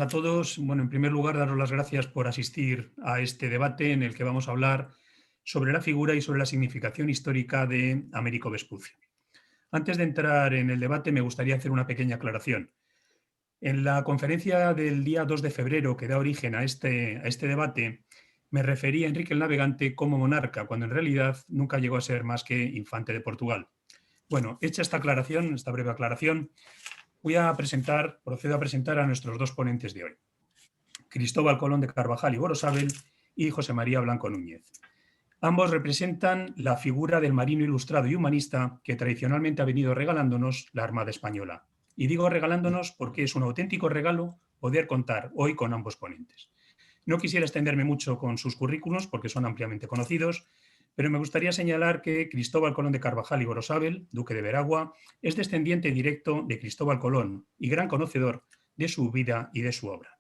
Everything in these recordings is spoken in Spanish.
A todos. Bueno, en primer lugar, daros las gracias por asistir a este debate en el que vamos a hablar sobre la figura y sobre la significación histórica de Américo Vespucio. Antes de entrar en el debate, me gustaría hacer una pequeña aclaración. En la conferencia del día 2 de febrero que da origen a este debate, me referí a Enrique el Navegante como monarca, cuando en realidad nunca llegó a ser más que infante de Portugal. Bueno, hecha esta aclaración, esta breve aclaración, procedo a presentar a nuestros dos ponentes de hoy. Cristóbal Colón de Carvajal y Borosabel y José María Blanco Núñez. Ambos representan la figura del marino ilustrado y humanista que tradicionalmente ha venido regalándonos la Armada Española. Y digo regalándonos porque es un auténtico regalo poder contar hoy con ambos ponentes. No quisiera extenderme mucho con sus currículos porque son ampliamente conocidos, pero me gustaría señalar que Cristóbal Colón de Carvajal y Borosabel, duque de Veragua, es descendiente directo de Cristóbal Colón y gran conocedor de su vida y de su obra.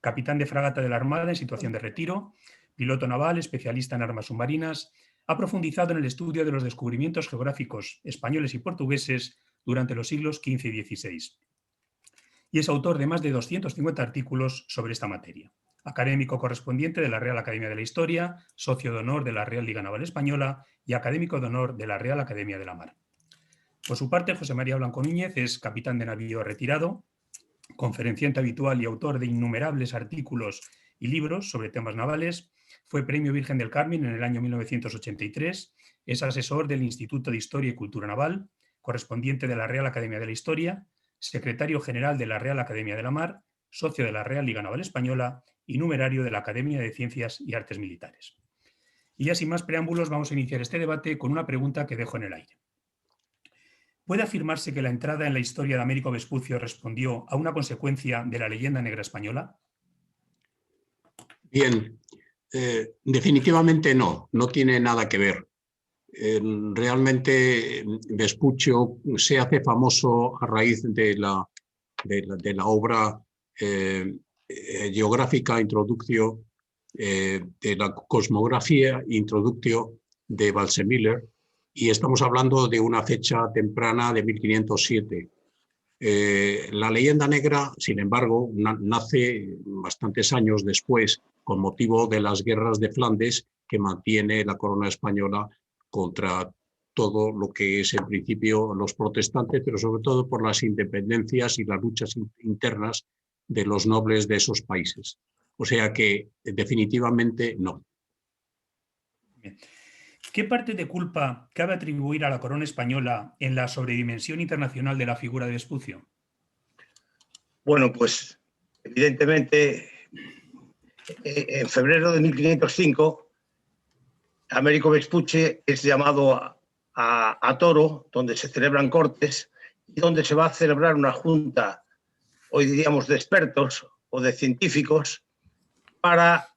Capitán de fragata de la Armada en situación de retiro, piloto naval, especialista en armas submarinas, ha profundizado en el estudio de los descubrimientos geográficos españoles y portugueses durante los siglos XV y XVI. Y es autor de más de 250 artículos sobre esta materia. Académico correspondiente de la Real Academia de la Historia, socio de honor de la Real Liga Naval Española y académico de honor de la Real Academia de la Mar. Por su parte, José María Blanco Núñez es capitán de navío retirado, conferenciante habitual y autor de innumerables artículos y libros sobre temas navales. Fue Premio Virgen del Carmen en el año 1983, es asesor del Instituto de Historia y Cultura Naval, correspondiente de la Real Academia de la Historia, secretario general de la Real Academia de la Mar, socio de la Real Liga Naval Española y numerario de la Academia de Ciencias y Artes Militares. Y ya sin más preámbulos, vamos a iniciar este debate con una pregunta que dejo en el aire. ¿Puede afirmarse que la entrada en la historia de Américo Vespucio respondió a una consecuencia de la leyenda negra española? Bien, definitivamente no tiene nada que ver. Realmente Vespucio se hace famoso a raíz de la obra geográfica Introductio de la cosmografía Introductio de Waldseemüller, y estamos hablando de una fecha temprana de 1507. La leyenda negra, sin embargo, nace bastantes años después con motivo de las guerras de Flandes que mantiene la corona española contra todo lo que es en principio los protestantes, pero sobre todo por las independencias y las luchas internas de los nobles de esos países. O sea que definitivamente no. Bien. ¿Qué parte de culpa cabe atribuir a la corona española en la sobredimensión internacional de la figura de Vespucio? Bueno, pues evidentemente en febrero de 1505 Américo Vespucci es llamado a Toro, donde se celebran cortes y donde se va a celebrar una junta, hoy diríamos de expertos o de científicos, para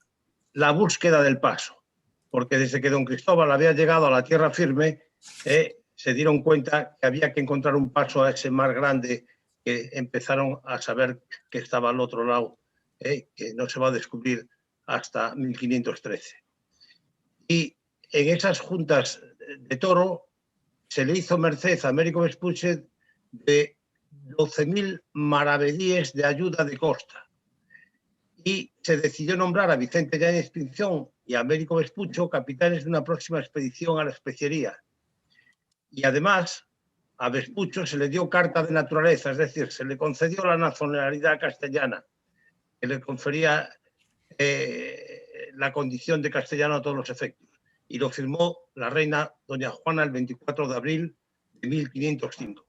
la búsqueda del paso. Porque desde que don Cristóbal había llegado a la tierra firme, se dieron cuenta que había que encontrar un paso a ese mar grande que empezaron a saber que estaba al otro lado, que no se va a descubrir hasta 1513. Y en esas juntas de Toro se le hizo merced a Américo Vespucci de 12.000 maravedíes de ayuda de costa. Y se decidió nombrar a Vicente Yáñez Pinzón y a Américo Vespucio capitanes de una próxima expedición a la especiería. Y además a Vespucio se le dio carta de naturaleza, es decir, se le concedió la nacionalidad castellana, que le confería la condición de castellano a todos los efectos. Y lo firmó la reina doña Juana el 24 de abril de 1505.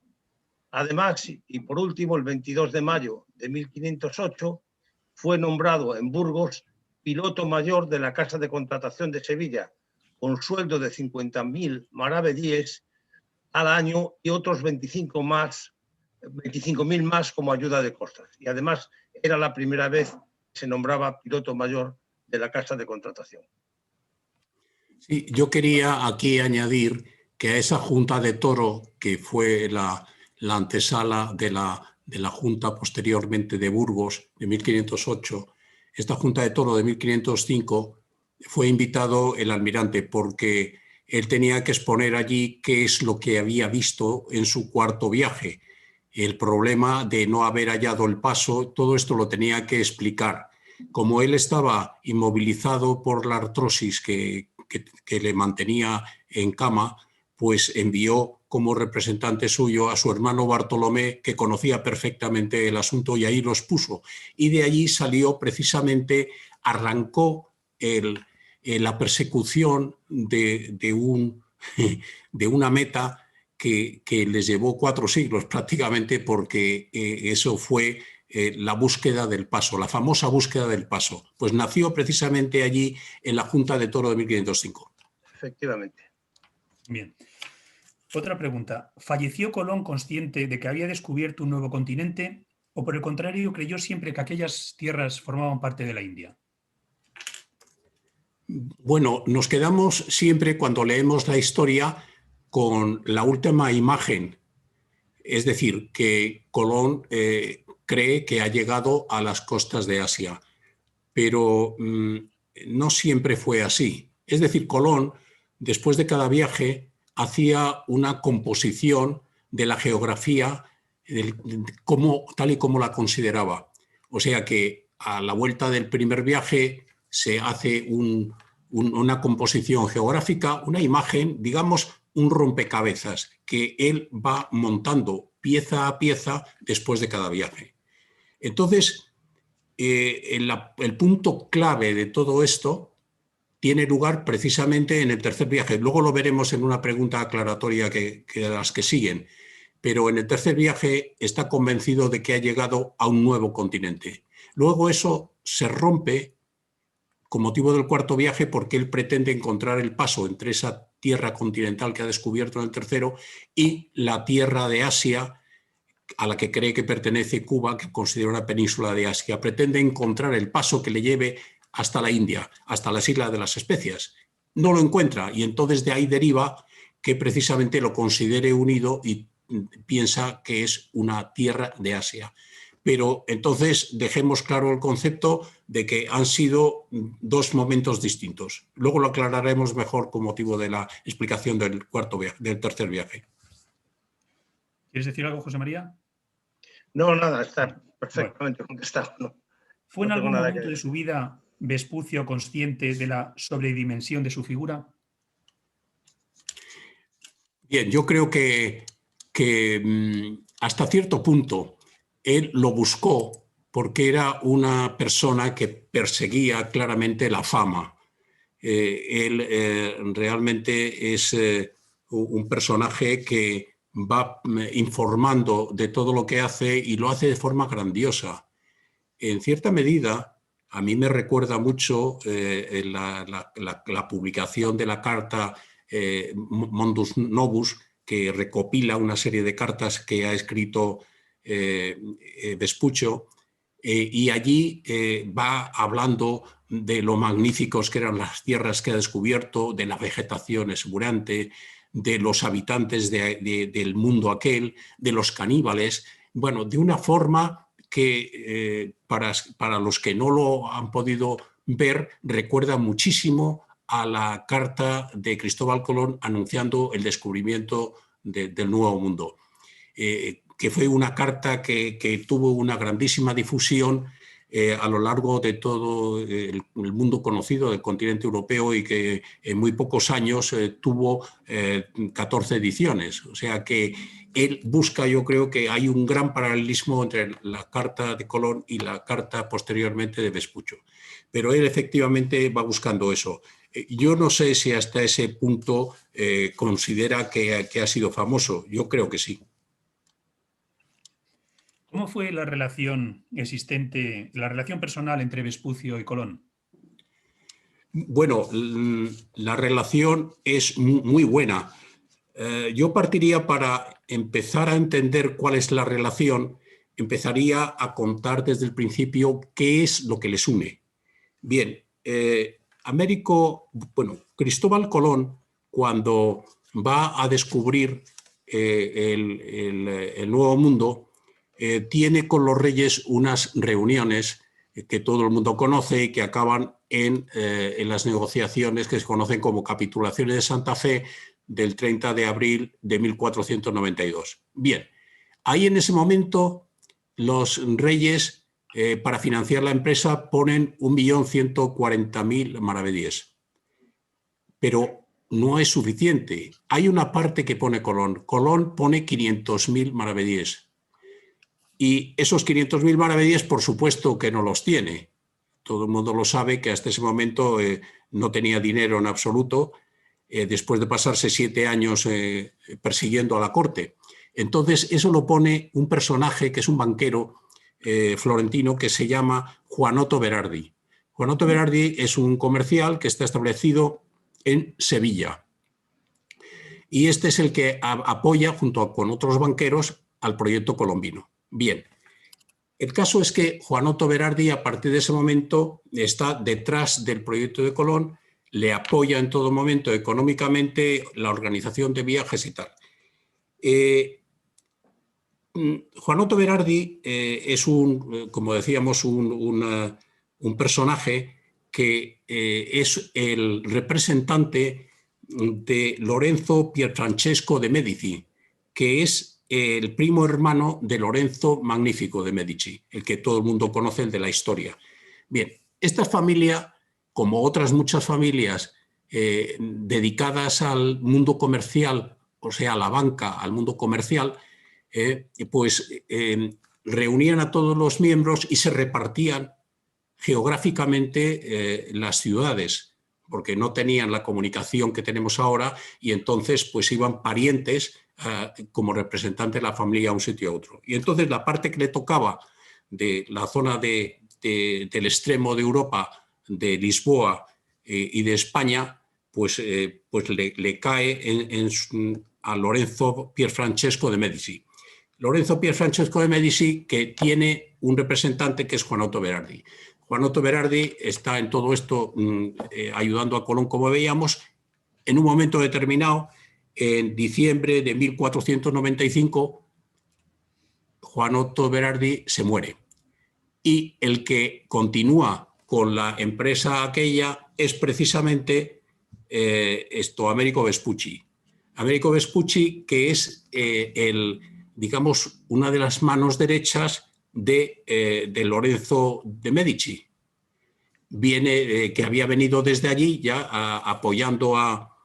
Además, y por último, el 22 de mayo de 1508, fue nombrado en Burgos piloto mayor de la Casa de Contratación de Sevilla, con sueldo de 50.000 maravedíes al año y otros 25.000 más como ayuda de costas. Y además era la primera vez que se nombraba piloto mayor de la Casa de Contratación. Sí, yo quería aquí añadir que a esa Junta de Toro, que fue la antesala de la Junta posteriormente de Burgos de 1508, esta Junta de Toro de 1505 fue invitado el almirante porque él tenía que exponer allí qué es lo que había visto en su cuarto viaje. el problema de no haber hallado el paso, todo esto lo tenía que explicar. Como él estaba inmovilizado por la artrosis que le mantenía en cama, pues envió como representante suyo a su hermano Bartolomé, que conocía perfectamente el asunto, y ahí los puso. Y de allí salió precisamente, arrancó la persecución de una meta que les llevó 4 siglos prácticamente, porque eso fue la búsqueda del paso, la famosa búsqueda del paso. Pues nació precisamente allí en la Junta de Toro de 1505. Efectivamente. Bien. Otra pregunta. ¿Falleció Colón consciente de que había descubierto un nuevo continente o, por el contrario, creyó siempre que aquellas tierras formaban parte de la India? Bueno, nos quedamos siempre, cuando leemos la historia, con la última imagen. Es decir, que Colón cree que ha llegado a las costas de Asia, pero no siempre fue así. Es decir, Colón, después de cada viaje, hacía una composición de la geografía tal y como la consideraba. O sea que a la vuelta del primer viaje se hace una composición geográfica, una imagen, digamos, un rompecabezas que él va montando pieza a pieza después de cada viaje. Entonces, el punto clave de todo esto tiene lugar precisamente en el tercer viaje. Luego lo veremos en una pregunta aclaratoria que las que siguen. Pero en el tercer viaje está convencido de que ha llegado a un nuevo continente. Luego eso se rompe con motivo del cuarto viaje, porque él pretende encontrar el paso entre esa tierra continental que ha descubierto en el tercero y la tierra de Asia, a la que cree que pertenece Cuba, que considera una península de Asia. Pretende encontrar el paso que le lleve hasta la India, hasta las Islas de las Especias. No lo encuentra, y entonces de ahí deriva que precisamente lo considere unido y piensa que es una tierra de Asia. Pero entonces dejemos claro el concepto de que han sido 2 momentos distintos. Luego lo aclararemos mejor con motivo de la explicación del tercer viaje. ¿Quieres decir algo, José María? No, nada, está perfectamente contestado. No. ¿Fue en No tengo algún nada momento que de su vida Vespucio consciente de la sobredimensión de su figura? Bien, yo creo que hasta cierto punto él lo buscó, porque era una persona que perseguía claramente la fama. Él realmente es un personaje que va informando de todo lo que hace, y lo hace de forma grandiosa. En cierta medida, a mí me recuerda mucho la publicación de la carta Mundus Novus, que recopila una serie de cartas que ha escrito Vespucio, y allí va hablando de lo magníficos que eran las tierras que ha descubierto, de la vegetación exuberante, de los habitantes del mundo aquel, de los caníbales, bueno, de una forma que para los que no lo han podido ver, recuerda muchísimo a la carta de Cristóbal Colón anunciando el descubrimiento del Nuevo Mundo, que fue una carta que tuvo una grandísima difusión a lo largo de todo el mundo conocido del continente europeo, y que en muy pocos años tuvo 14 ediciones. O sea que él busca, yo creo que hay un gran paralelismo entre la carta de Colón y la carta posteriormente de Vespucio. Pero él efectivamente va buscando eso. Yo no sé si hasta ese punto considera que ha sido famoso. Yo creo que sí. ¿Cómo fue la relación existente, la relación personal entre Vespucio y Colón? Bueno, la relación es muy buena. Yo partiría, para empezar a entender cuál es la relación, empezaría a contar desde el principio qué es lo que les une. Bien, Cristóbal Colón, cuando va a descubrir el Nuevo Mundo, tiene con los reyes unas reuniones que todo el mundo conoce y que acaban en las negociaciones que se conocen como capitulaciones de Santa Fe del 30 de abril de 1492. Bien, ahí en ese momento los reyes, para financiar la empresa, ponen 1.140.000 maravedíes. Pero no es suficiente. Hay una parte que pone Colón. Colón pone 500.000 maravedíes. Y esos 500.000 maravedíes, por supuesto que no los tiene. Todo el mundo lo sabe que hasta ese momento no tenía dinero en absoluto, después de pasarse 7 años persiguiendo a la corte. Entonces, eso lo pone un personaje que es un banquero florentino que se llama Juanoto Berardi. Juanoto Berardi es un comercial que está establecido en Sevilla. Y este es el que apoya, junto con otros banqueros, al proyecto colombino. Bien, el caso es que Juanoto Berardi, a partir de ese momento, está detrás del proyecto de Colón, le apoya en todo momento económicamente la organización de viajes y tal. Juanoto Berardi es como decíamos, un personaje que es el representante de Lorenzo Pierfrancesco de Medici, que es el primo hermano de Lorenzo Magnífico de Medici, el que todo el mundo conoce, el de la historia. Bien, esta familia, como otras muchas familias dedicadas al mundo comercial, o sea, a la banca, al mundo comercial, reunían a todos los miembros y se repartían geográficamente las ciudades, porque no tenían la comunicación que tenemos ahora y entonces pues iban parientes como representantes de la familia a un sitio a otro. Y entonces la parte que le tocaba de la zona del extremo de Europa, de Lisboa y de España, pues le cae a Lorenzo Pierfrancesco de Medici. Lorenzo Pierfrancesco de Medici, que tiene un representante que es Juanoto Berardi. Juanoto Berardi está en todo esto ayudando a Colón, como veíamos. En un momento determinado, en diciembre de 1495, Juanoto Berardi se muere. Y el que continúa con la empresa aquella es precisamente Américo Vespucci. Américo Vespucci, que es digamos, una de las manos derechas de Lorenzo de Medici. Que había venido desde allí ya apoyando a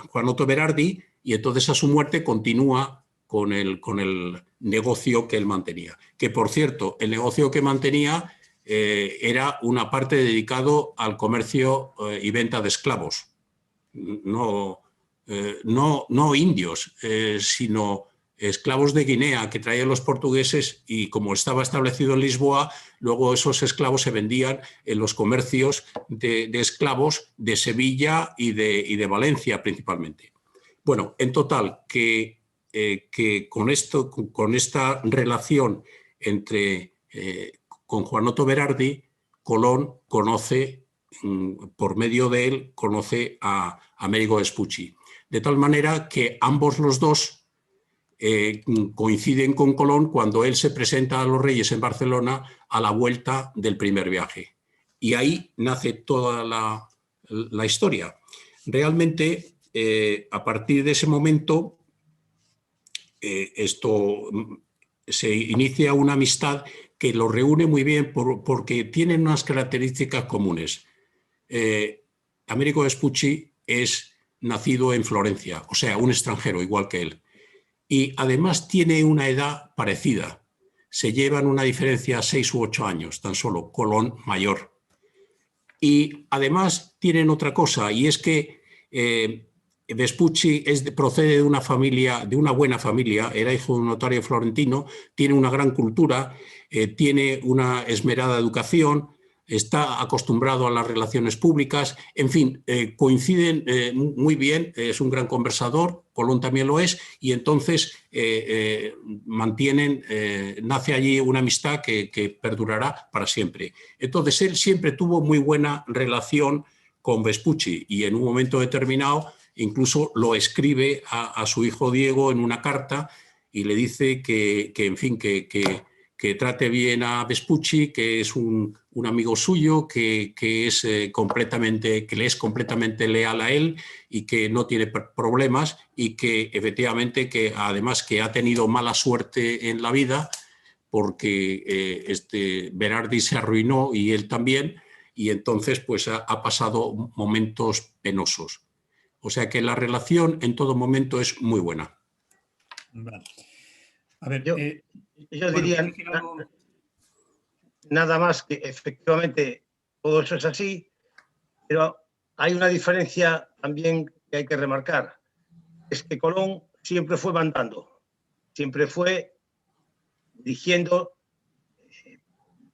Juanoto Berardi, y entonces a su muerte continúa con el negocio que él mantenía. Que, por cierto, el negocio que mantenía era una parte dedicado al comercio y venta de esclavos. No indios, sino esclavos de Guinea que traían los portugueses, y como estaba establecido en Lisboa, luego esos esclavos se vendían en los comercios de esclavos de Sevilla y de Valencia principalmente. Bueno, en total, que con esta relación con Juanoto Berardi, Colón conoce, por medio de él, conoce a Américo Vespucci. De tal manera que ambos los dos coinciden con Colón cuando él se presenta a los reyes en Barcelona a la vuelta del primer viaje. Y ahí nace toda la historia. Realmente, a partir de ese momento, se inicia una amistad que los reúne muy bien porque tienen unas características comunes. Américo Vespucci es nacido en Florencia, o sea, un extranjero igual que él. Y además tiene una edad parecida. Se llevan una diferencia 6 u 8 años, tan solo. Colón mayor. Y además tienen otra cosa, y es que Vespucci procede de una familia, de una buena familia, era hijo de un notario florentino, tiene una gran cultura, tiene una esmerada educación, está acostumbrado a las relaciones públicas, en fin, coinciden muy bien, es un gran conversador, Colón también lo es, y entonces nace allí una amistad que perdurará para siempre. Entonces él siempre tuvo muy buena relación con Vespucci, y en un momento determinado incluso lo escribe a su hijo Diego en una carta y le dice que que trate bien a Vespucci, que es un amigo suyo, que le es completamente leal a él y que no tiene problemas, y que efectivamente, que además que ha tenido mala suerte en la vida porque Berardi se arruinó y él también, y entonces pues ha pasado momentos penosos. O sea que la relación en todo momento es muy buena. Vale. A ver, Yo bueno, diría nada más que efectivamente todo eso es así, pero hay una diferencia también que hay que remarcar. Es que Colón siempre fue mandando, siempre fue dirigiendo,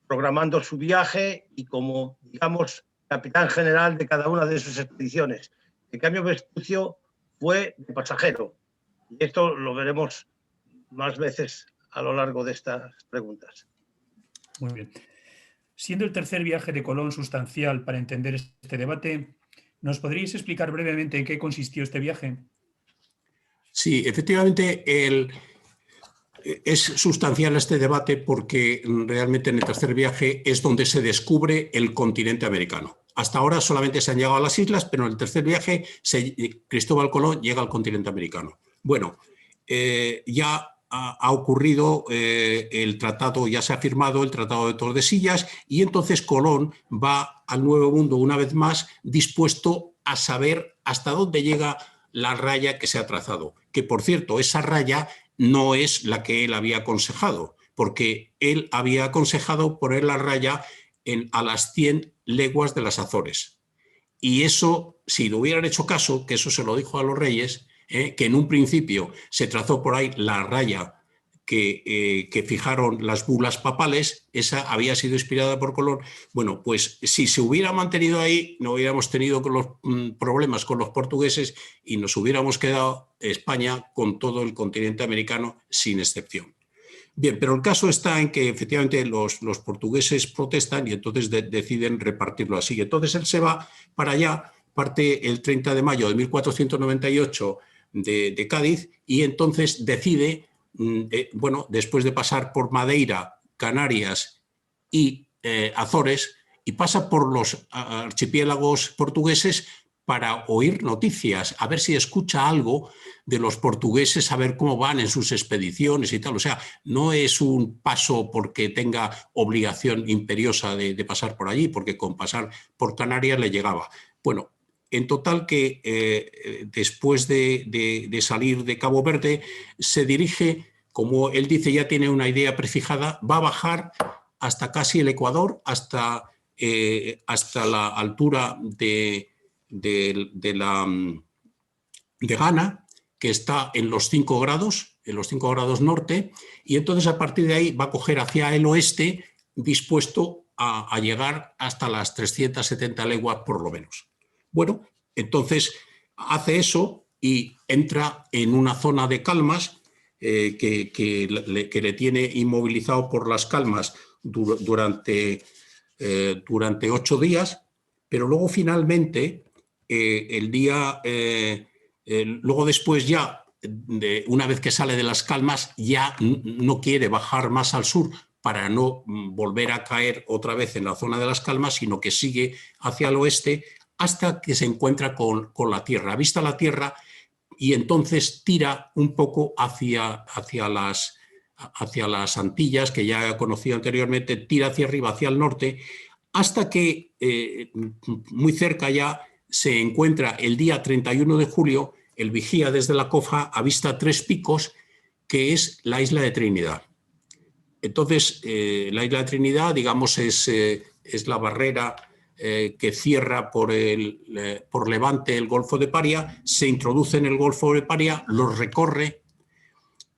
programando su viaje y como, digamos, capitán general de cada una de sus expediciones. En cambio, Vespucio fue de pasajero. Y esto lo veremos más veces a lo largo de estas preguntas. muy bien. Siendo el tercer viaje de Colón sustancial para entender este debate, ¿nos podríais explicar brevemente en qué consistió este viaje? Sí, efectivamente, es sustancial este debate porque realmente en el tercer viaje es donde se descubre el continente americano. Hasta ahora solamente se han llegado a las islas, pero en el tercer viaje Cristóbal Colón llega al continente americano. Bueno, ya ha ocurrido el tratado, ya se ha firmado el Tratado de Tordesillas, y entonces Colón va al Nuevo Mundo una vez más dispuesto a saber hasta dónde llega la raya que se ha trazado. Que, por cierto, esa raya no es la que él había aconsejado, porque él había aconsejado poner la raya a las 100 leguas de las Azores. Y eso, si lo hubieran hecho caso, que eso se lo dijo a los reyes, que en un principio se trazó por ahí la raya que fijaron las bulas papales, esa había sido inspirada por Colón. Bueno, pues si se hubiera mantenido ahí, no hubiéramos tenido los problemas con los portugueses y nos hubiéramos quedado España con todo el continente americano sin excepción. Bien, pero el caso está en que efectivamente los portugueses protestan y entonces deciden repartirlo así. Entonces él se va para allá, parte el 30 de mayo de 1498 de Cádiz, y entonces decide, bueno, después de pasar por Madeira, Canarias y Azores, y pasa por los archipiélagos portugueses para oír noticias, a ver si escucha algo de los portugueses, a ver cómo van en sus expediciones y tal. O sea, no es un paso porque tenga obligación imperiosa de pasar por allí, porque con pasar por Canarias le llegaba. Bueno, en total que después de salir de Cabo Verde, se dirige, como él dice, ya tiene una idea prefijada, va a bajar hasta casi el Ecuador, hasta la altura de Ghana, que está en los 5 grados norte, y entonces a partir de ahí va a coger hacia el oeste, dispuesto a llegar hasta las 370 leguas por lo menos. Bueno, entonces hace eso y entra en una zona de calmas que le tiene inmovilizado por las calmas durante 8 días, pero luego finalmente luego después ya, una vez que sale de las calmas, ya no quiere bajar más al sur para no volver a caer otra vez en la zona de las calmas, sino que sigue hacia el oeste hasta que se encuentra con la tierra. Avista la tierra y entonces tira un poco hacia las Antillas, que ya he conocido anteriormente, tira hacia arriba, hacia el norte, hasta que muy cerca ya se encuentra el día 31 de julio, el vigía desde la cofa avista 3 picos, que es la isla de Trinidad. Entonces, la isla de Trinidad, digamos, es la barrera que cierra por levante el Golfo de Paria, se introduce en el Golfo de Paria, lo recorre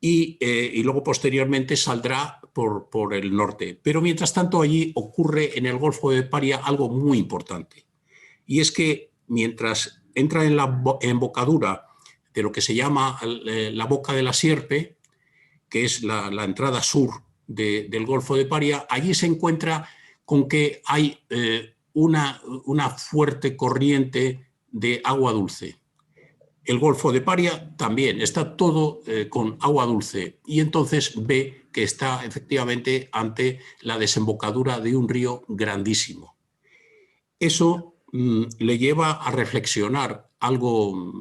y luego posteriormente saldrá por el norte. Pero mientras tanto allí ocurre en el Golfo de Paria algo muy importante, y es que mientras entra en la embocadura de lo que se llama la Boca de la Sierpe, que es la entrada sur del Golfo de Paria, allí se encuentra con que hay una fuerte corriente de agua dulce. El Golfo de Paria también, está todo con agua dulce y entonces ve que está efectivamente ante la desembocadura de un río grandísimo. Eso le lleva a reflexionar algo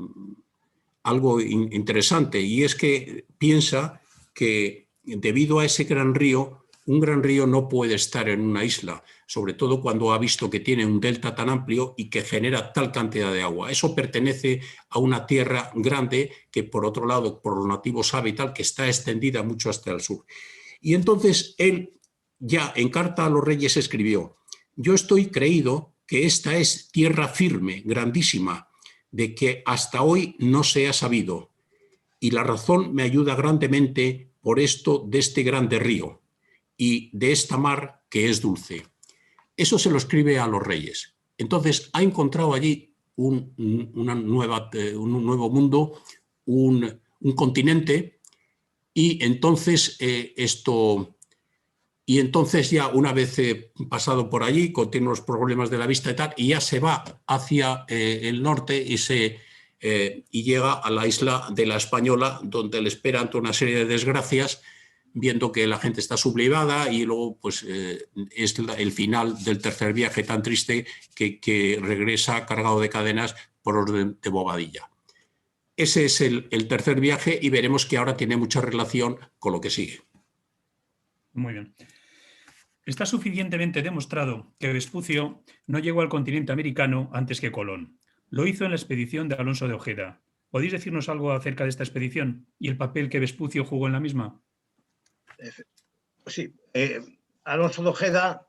interesante, y es que piensa que debido a ese gran río, un gran río no puede estar en una isla, sobre todo cuando ha visto que tiene un delta tan amplio y que genera tal cantidad de agua. Eso pertenece a una tierra grande que, por otro lado, por los nativos sabe y tal, que está extendida mucho hasta el sur. Y entonces él ya en carta a los reyes escribió: yo estoy creído que esta es tierra firme, grandísima, de que hasta hoy no se ha sabido, y la razón me ayuda grandemente por esto de este grande río y de esta mar que es dulce. Eso se lo escribe a los reyes. Entonces ha encontrado allí un nuevo mundo, un continente, y entonces entonces ya una vez pasado por allí, tiene los problemas de la vista y tal, y ya se va hacia el norte y llega a la isla de la Española, donde le espera ante una serie de desgracias, viendo que la gente está sublevada, y luego pues es el final del tercer viaje tan triste que regresa cargado de cadenas por orden de Bobadilla. Ese es el tercer viaje, y veremos que ahora tiene mucha relación con lo que sigue. Muy bien. Está suficientemente demostrado que Vespucio no llegó al continente americano antes que Colón. Lo hizo en la expedición de Alonso de Ojeda. ¿Podéis decirnos algo acerca de esta expedición y el papel que Vespucio jugó en la misma? Pues sí, Alonso de Ojeda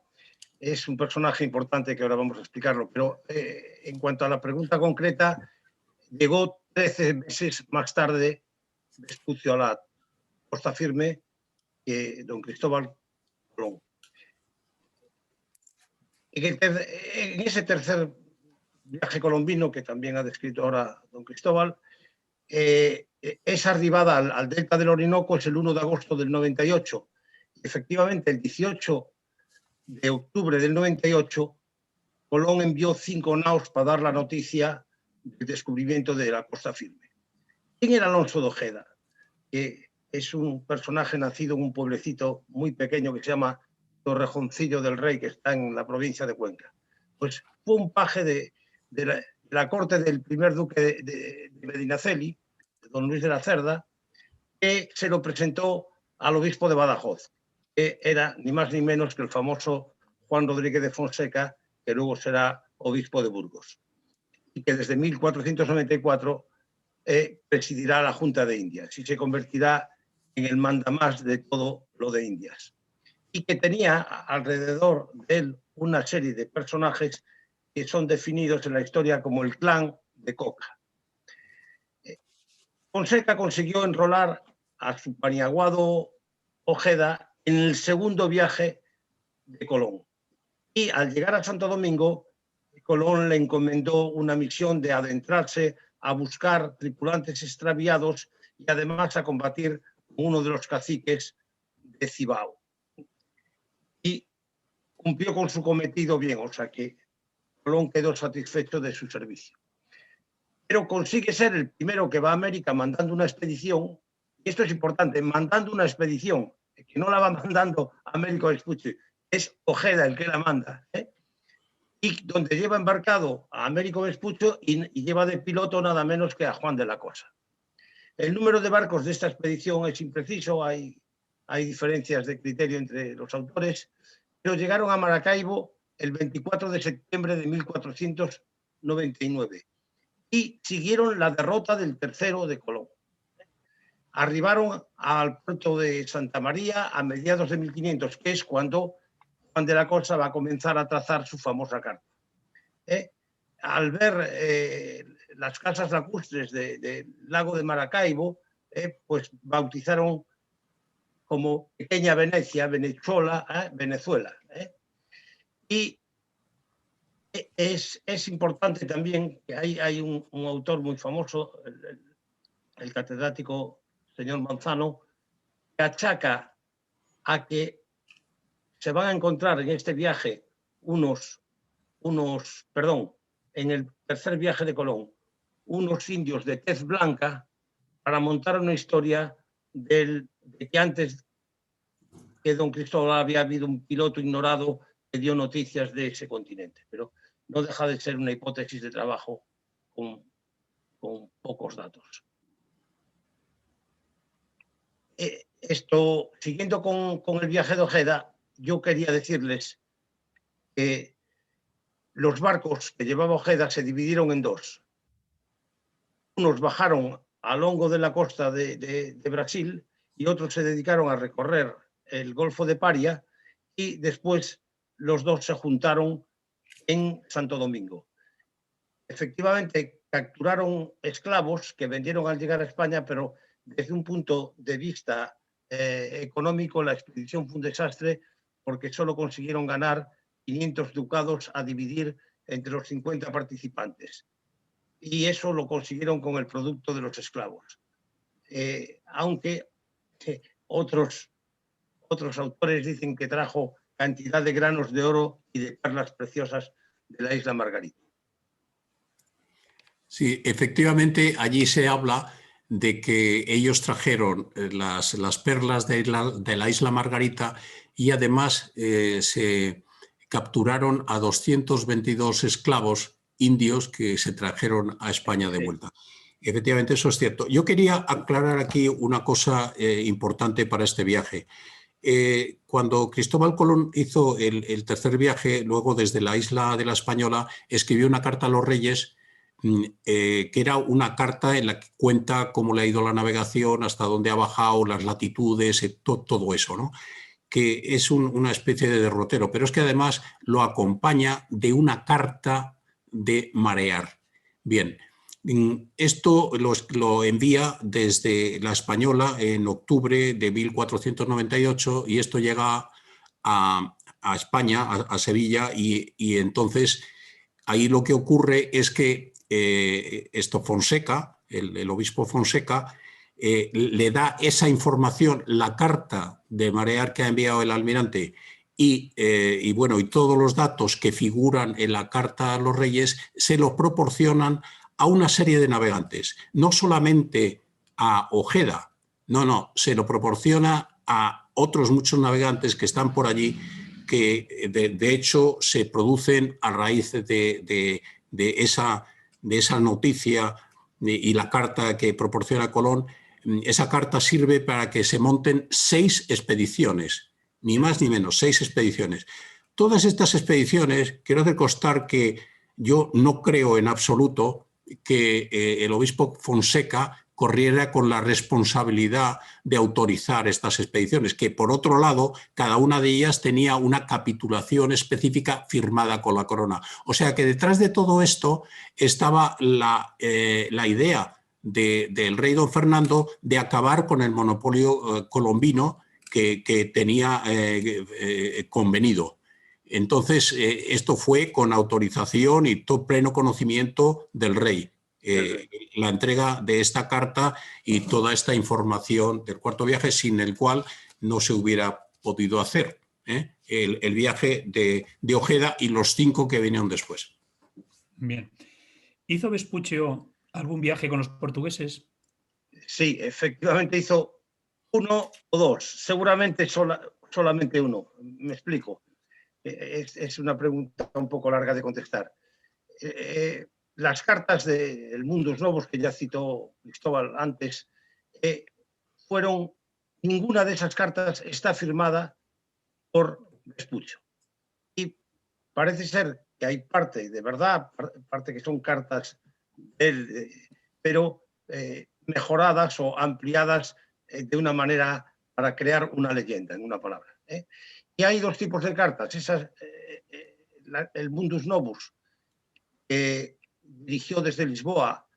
es un personaje importante que ahora vamos a explicarlo, pero en cuanto a la pregunta concreta, llegó 13 meses más tarde Vespucio a la costa firme que don Cristóbal Colón. En ese tercer viaje colombino, que también ha descrito ahora don Cristóbal, esa arribada al delta del Orinoco es el 1 de agosto del 98. Efectivamente, el 18 de octubre del 98, Colón envió 5 naos para dar la noticia del descubrimiento de la costa firme. ¿Quién era Alonso de Ojeda? Que es un personaje nacido en un pueblecito muy pequeño que se llama Torrejoncillo del Rey, que está en la provincia de Cuenca. Pues fue un paje de la corte del primer duque de Medinaceli, don Luis de la Cerda, que se lo presentó al obispo de Badajoz, que era ni más ni menos que el famoso Juan Rodríguez de Fonseca, que luego será obispo de Burgos, y que desde 1494 presidirá la Junta de Indias y se convertirá en el mandamás de todo lo de Indias. Y que tenía alrededor de él una serie de personajes que son definidos en la historia como el clan de Coca. Fonseca consiguió enrolar a su paniaguado Ojeda en el segundo viaje de Colón. Y al llegar a Santo Domingo, Colón le encomendó una misión de adentrarse a buscar tripulantes extraviados y además a combatir con uno de los caciques de Cibao. Y cumplió con su cometido bien, o sea que Colón quedó satisfecho de su servicio. Pero consigue ser el primero que va a América mandando una expedición, y esto es importante, mandando una expedición, que no la va mandando Américo Vespucci, es Ojeda el que la manda, y donde lleva embarcado a Américo Vespucci y lleva de piloto nada menos que a Juan de la Cosa. El número de barcos de esta expedición es impreciso, hay diferencias de criterio entre los autores, pero llegaron a Maracaibo el 24 de septiembre de 1499 y siguieron la derrota del tercero de Colón. Arribaron al puerto de Santa María a mediados de 1500, que es cuando Juan de la Cosa va a comenzar a trazar su famosa carta. Al ver las casas lacustres del lago de Maracaibo, pues bautizaron como Pequeña Venecia, Venezuela, Venezuela. Y es importante también que hay un autor muy famoso, el catedrático señor Manzano, que achaca a que se van a encontrar en este viaje en el tercer viaje de Colón, unos indios de tez blanca para montar una historia de que antes que don Cristóbal había habido un piloto ignorado que dio noticias de ese continente. Pero no deja de ser una hipótesis de trabajo con pocos datos. Siguiendo con el viaje de Ojeda, yo quería decirles que los barcos que llevaba Ojeda se dividieron en dos. Unos bajaron a lo largo de la costa de Brasil y otros se dedicaron a recorrer el Golfo de Paria, y después los dos se juntaron en Santo Domingo. Efectivamente, capturaron esclavos que vendieron al llegar a España, pero desde un punto de vista económico la expedición fue un desastre porque solo consiguieron ganar 500 ducados a dividir entre los 50 participantes. Y eso lo consiguieron con el producto de los esclavos. Aunque otros autores dicen que trajo cantidad de granos de oro y de perlas preciosas de la isla Margarita. Sí, efectivamente, allí se habla de que ellos trajeron las perlas de la isla Margarita y además se capturaron a 222 esclavos indios que se trajeron a España de vuelta. Efectivamente, eso es cierto. Yo quería aclarar aquí una cosa importante para este viaje. Cuando Cristóbal Colón hizo el tercer viaje, luego desde la isla de la Española, escribió una carta a los reyes, que era una carta en la que cuenta cómo le ha ido la navegación, hasta dónde ha bajado, las latitudes, todo eso, ¿no? Que es una especie de derrotero, pero es que además lo acompaña de una carta de marear. Bien, esto lo envía desde la Española en octubre de 1498 y esto llega a España, a Sevilla, y entonces ahí lo que ocurre es que Fonseca, el obispo Fonseca, le da esa información, la carta de marear que ha enviado el almirante y todos los datos que figuran en la carta a los reyes se los proporcionan a una serie de navegantes, no solamente a Ojeda, no, se lo proporciona a otros muchos navegantes que están por allí, que de hecho se producen a raíz de esa noticia y la carta que proporciona Colón. Esa carta sirve para que se monten 6 expediciones, ni más ni menos, 6 expediciones. Todas estas expediciones, quiero hacer constar que yo no creo en absoluto que el obispo Fonseca corriera con la responsabilidad de autorizar estas expediciones, que por otro lado, cada una de ellas tenía una capitulación específica firmada con la corona. O sea que detrás de todo esto estaba la idea del rey don Fernando de acabar con el monopolio colombino que tenía convenido. Entonces, esto fue con autorización y todo pleno conocimiento del rey. La entrega de esta carta y toda esta información del cuarto viaje, sin el cual no se hubiera podido hacer el viaje de Ojeda y los 5 que vinieron después. Bien. ¿Hizo Vespuccio algún viaje con los portugueses? Sí, efectivamente hizo 1 o 2, seguramente solamente 1. Me explico. Es una pregunta un poco larga de contestar. Las cartas del Mundus Novus que ya citó Cristóbal antes, ninguna de esas cartas está firmada por Vespuccio. Y parece ser que hay parte de verdad, parte que son cartas de él, pero mejoradas o ampliadas de una manera para crear una leyenda, en una palabra. Y hay 2 tipos de cartas. El Mundus Novus, que dirigió desde Lisboa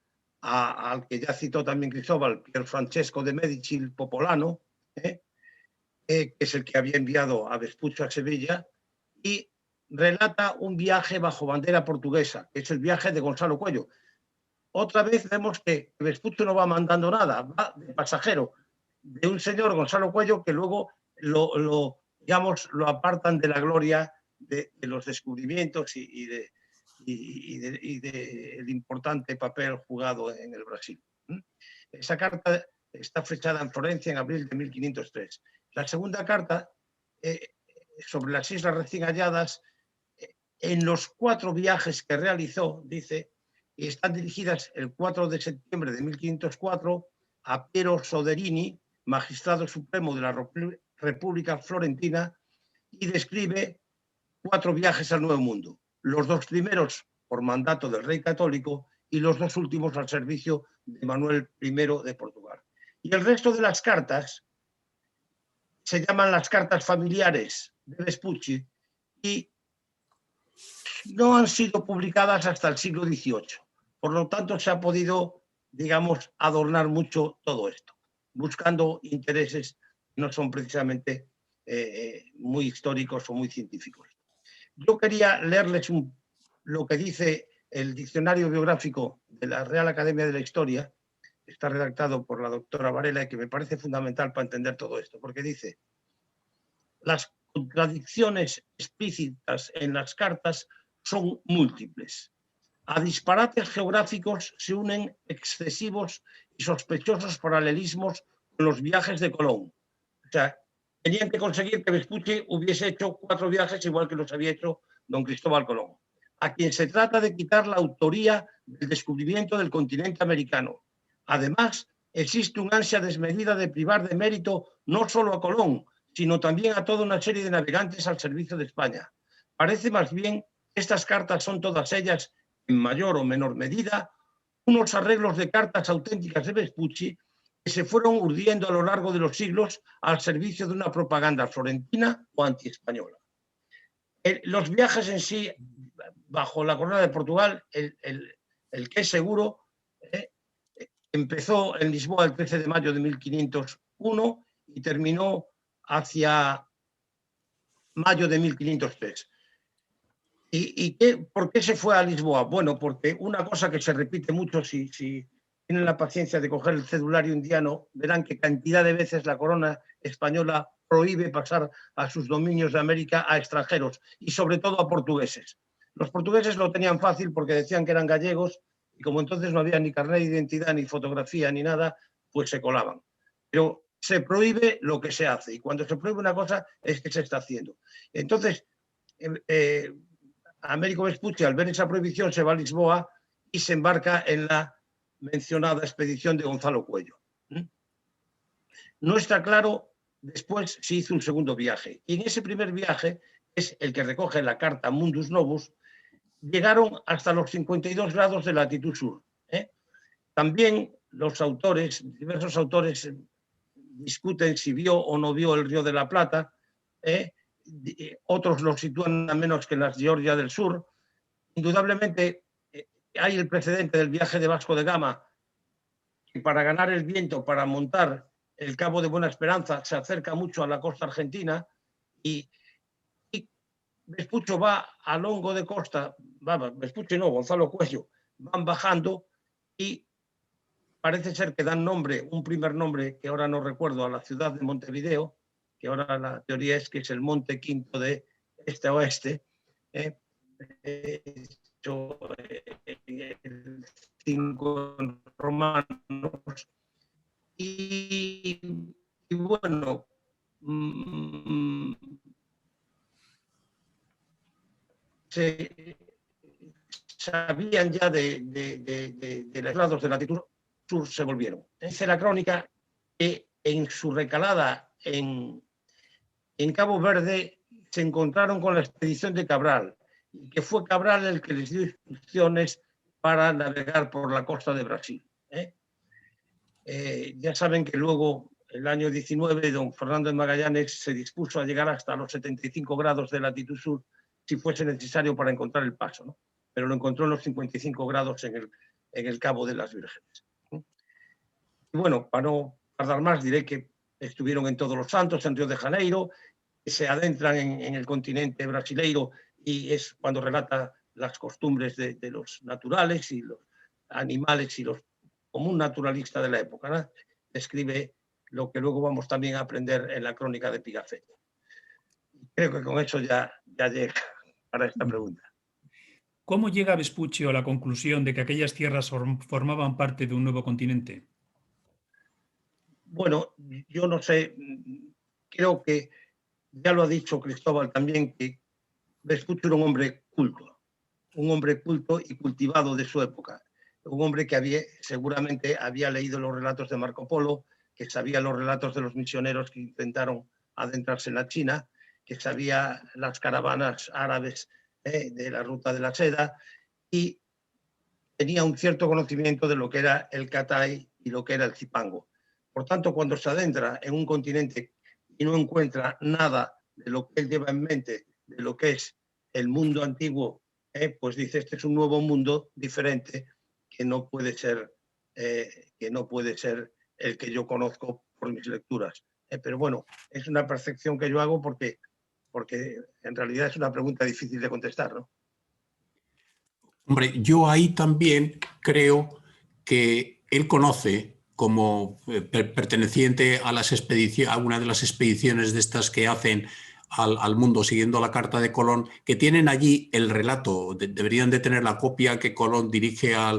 al que ya citó también Cristóbal, Pier Francesco de Medici il Popolano, que es el que había enviado a Vespuccio a Sevilla, y relata un viaje bajo bandera portuguesa, que es el viaje de Gonzalo Cuello. Otra vez vemos que Vespuccio no va mandando nada, va de pasajero, de un señor Gonzalo Cuello que luego lo apartan de la gloria de los descubrimientos y y del importante papel jugado en el Brasil. Esa carta está fechada en Florencia en abril de 1503. La segunda carta, sobre las islas recién halladas, en los 4 viajes que realizó, dice, y están dirigidas el 4 de septiembre de 1504 a Piero Soderini, magistrado supremo de la República Florentina, y describe 4 viajes al Nuevo Mundo. Los 2 primeros por mandato del rey católico y los 2 últimos al servicio de Manuel I de Portugal. Y el resto de las cartas se llaman las cartas familiares de Vespucci y no han sido publicadas hasta el siglo XVIII. Por lo tanto, se ha podido, digamos, adornar mucho todo esto, buscando intereses que no son precisamente muy históricos o muy científicos. Yo quería leerles lo que dice el diccionario biográfico de la Real Academia de la Historia, que está redactado por la doctora Varela y que me parece fundamental para entender todo esto, porque dice: las contradicciones explícitas en las cartas son múltiples. A disparates geográficos se unen excesivos y sospechosos paralelismos con los viajes de Colón. O sea, tenían que conseguir que Vespucci hubiese hecho 4 viajes igual que los había hecho don Cristóbal Colón, a quien se trata de quitar la autoría del descubrimiento del continente americano. Además, existe una ansia desmedida de privar de mérito no solo a Colón, sino también a toda una serie de navegantes al servicio de España. Parece más bien que estas cartas son todas ellas, en mayor o menor medida, unos arreglos de cartas auténticas de Vespucci que se fueron urdiendo a lo largo de los siglos al servicio de una propaganda florentina o antiespañola. Los viajes en sí, bajo la corona de Portugal, el que es seguro, empezó en Lisboa el 13 de mayo de 1501 y terminó hacia mayo de 1503. ¿Por qué se fue a Lisboa? Bueno, porque una cosa que se repite mucho, si tienen la paciencia de coger el cedulario indiano, verán que cantidad de veces la corona española prohíbe pasar a sus dominios de América a extranjeros y sobre todo a portugueses. Los portugueses lo tenían fácil porque decían que eran gallegos y como entonces no había ni carnet de identidad, ni fotografía, ni nada, pues se colaban. Pero se prohíbe lo que se hace y cuando se prohíbe una cosa es que se está haciendo. Entonces, Américo Vespucci, al ver esa prohibición, se va a Lisboa y se embarca en la mencionada expedición de Gonzalo Cuello. No está claro después si hizo un segundo viaje. Y en ese primer viaje, es el que recoge la carta Mundus Novus, llegaron hasta los 52 grados de latitud sur. También los autores, diversos autores, discuten si vio o no vio el Río de la Plata. Otros lo sitúan a menos que en las Georgia del Sur. Indudablemente hay el precedente del viaje de Vasco de Gama, que para ganar el viento, para montar el Cabo de Buena Esperanza, se acerca mucho a la costa argentina y Vespucci va a longo de costa, Vespucci no, Gonzalo Cuello, van bajando y parece ser que dan nombre, un primer nombre que ahora no recuerdo, a la ciudad de Montevideo, que ahora la teoría es que es el Monte Quinto de este a oeste, el 5 romanos, y bueno, se sabían ya de los grados de latitud sur, se volvieron. Dice la crónica que en su recalada en Cabo Verde se encontraron con la expedición de Cabral, y que fue Cabral el que les dio instrucciones para navegar por la costa de Brasil. Ya saben que luego, el año 19, don Fernando de Magallanes se dispuso a llegar hasta los 75 grados de latitud sur si fuese necesario para encontrar el paso, ¿no? Pero lo encontró en los 55 grados en el Cabo de las Vírgenes. Y bueno, para no tardar más, diré que estuvieron en Todos los Santos, en Río de Janeiro, que se adentran en el continente brasileiro y es cuando relata las costumbres de los naturales y los animales y como un naturalista de la época, ¿no? Describe lo que luego vamos también a aprender en la crónica de Pigafetta. Creo que con eso ya llega para esta pregunta. ¿Cómo llega Vespucci a la conclusión de que aquellas tierras formaban parte de un nuevo continente? Bueno, yo no sé, creo que ya lo ha dicho Cristóbal también, que Vespucci era un hombre culto y cultivado de su época, un hombre que seguramente había leído los relatos de Marco Polo, que sabía los relatos de los misioneros que intentaron adentrarse en la China, que sabía las caravanas árabes de la ruta de la seda y tenía un cierto conocimiento de lo que era el Catay y lo que era el Zipango. Por tanto, cuando se adentra en un continente y no encuentra nada de lo que él lleva en mente, de lo que es el mundo antiguo, pues dice, este es un nuevo mundo diferente que no puede ser el que yo conozco por mis lecturas. Pero bueno, es una percepción que yo hago porque en realidad es una pregunta difícil de contestar, ¿no? Hombre, yo ahí también creo que él conoce como perteneciente a a una de las expediciones de estas que hacen al mundo siguiendo la carta de Colón, que tienen allí el relato, deberían de tener la copia que Colón dirige a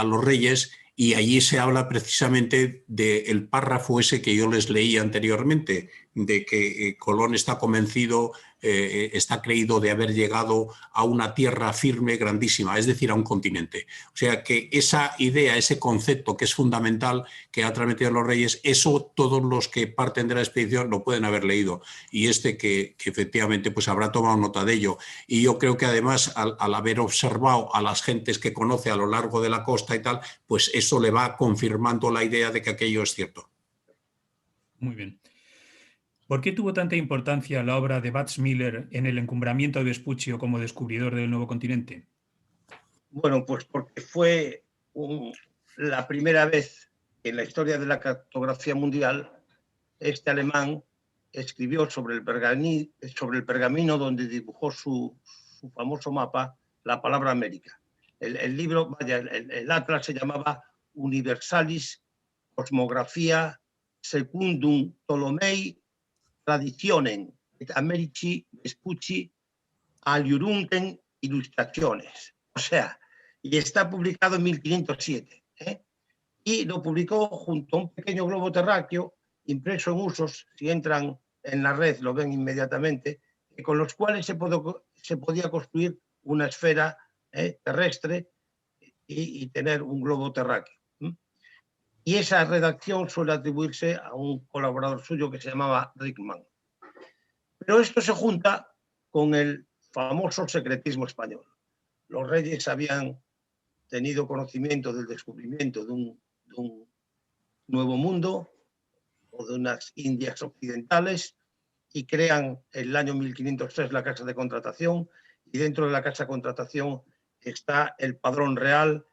los reyes, y allí se habla precisamente del párrafo ese que yo les leí anteriormente, de que Colón está convencido, está creído de haber llegado a una tierra firme, grandísima, es decir, a un continente. O sea que esa idea, ese concepto que es fundamental, que ha transmitido a los reyes, eso todos los que parten de la expedición lo pueden haber leído. Y que efectivamente pues habrá tomado nota de ello. Y yo creo que además al haber observado a las gentes que conoce a lo largo de la costa y tal, pues eso le va confirmando la idea de que aquello es cierto. Muy bien. ¿Por qué tuvo tanta importancia la obra de Batz Miller en el encumbramiento de Vespucci como descubridor del nuevo continente? Bueno, pues porque fue la primera vez en la historia de la cartografía mundial este alemán escribió sobre el pergamino donde dibujó su famoso mapa la palabra América. El libro, vaya, el atlas se llamaba Universalis Cosmographia Secundum Ptolomei Traditionem et Americi Vespucci Aliurunten Illustraciones. O sea, y está publicado en 1507. Y lo publicó junto a un pequeño globo terráqueo impreso en usos, si entran en la red lo ven inmediatamente, con los cuales se podía construir una esfera terrestre y tener un globo terráqueo. Y esa redacción suele atribuirse a un colaborador suyo que se llamaba Rickman. Pero esto se junta con el famoso secretismo español. Los reyes habían tenido conocimiento del descubrimiento de un nuevo mundo o de unas Indias occidentales y crean en el año 1503 la Casa de Contratación, y dentro de la Casa de Contratación está el Padrón Real,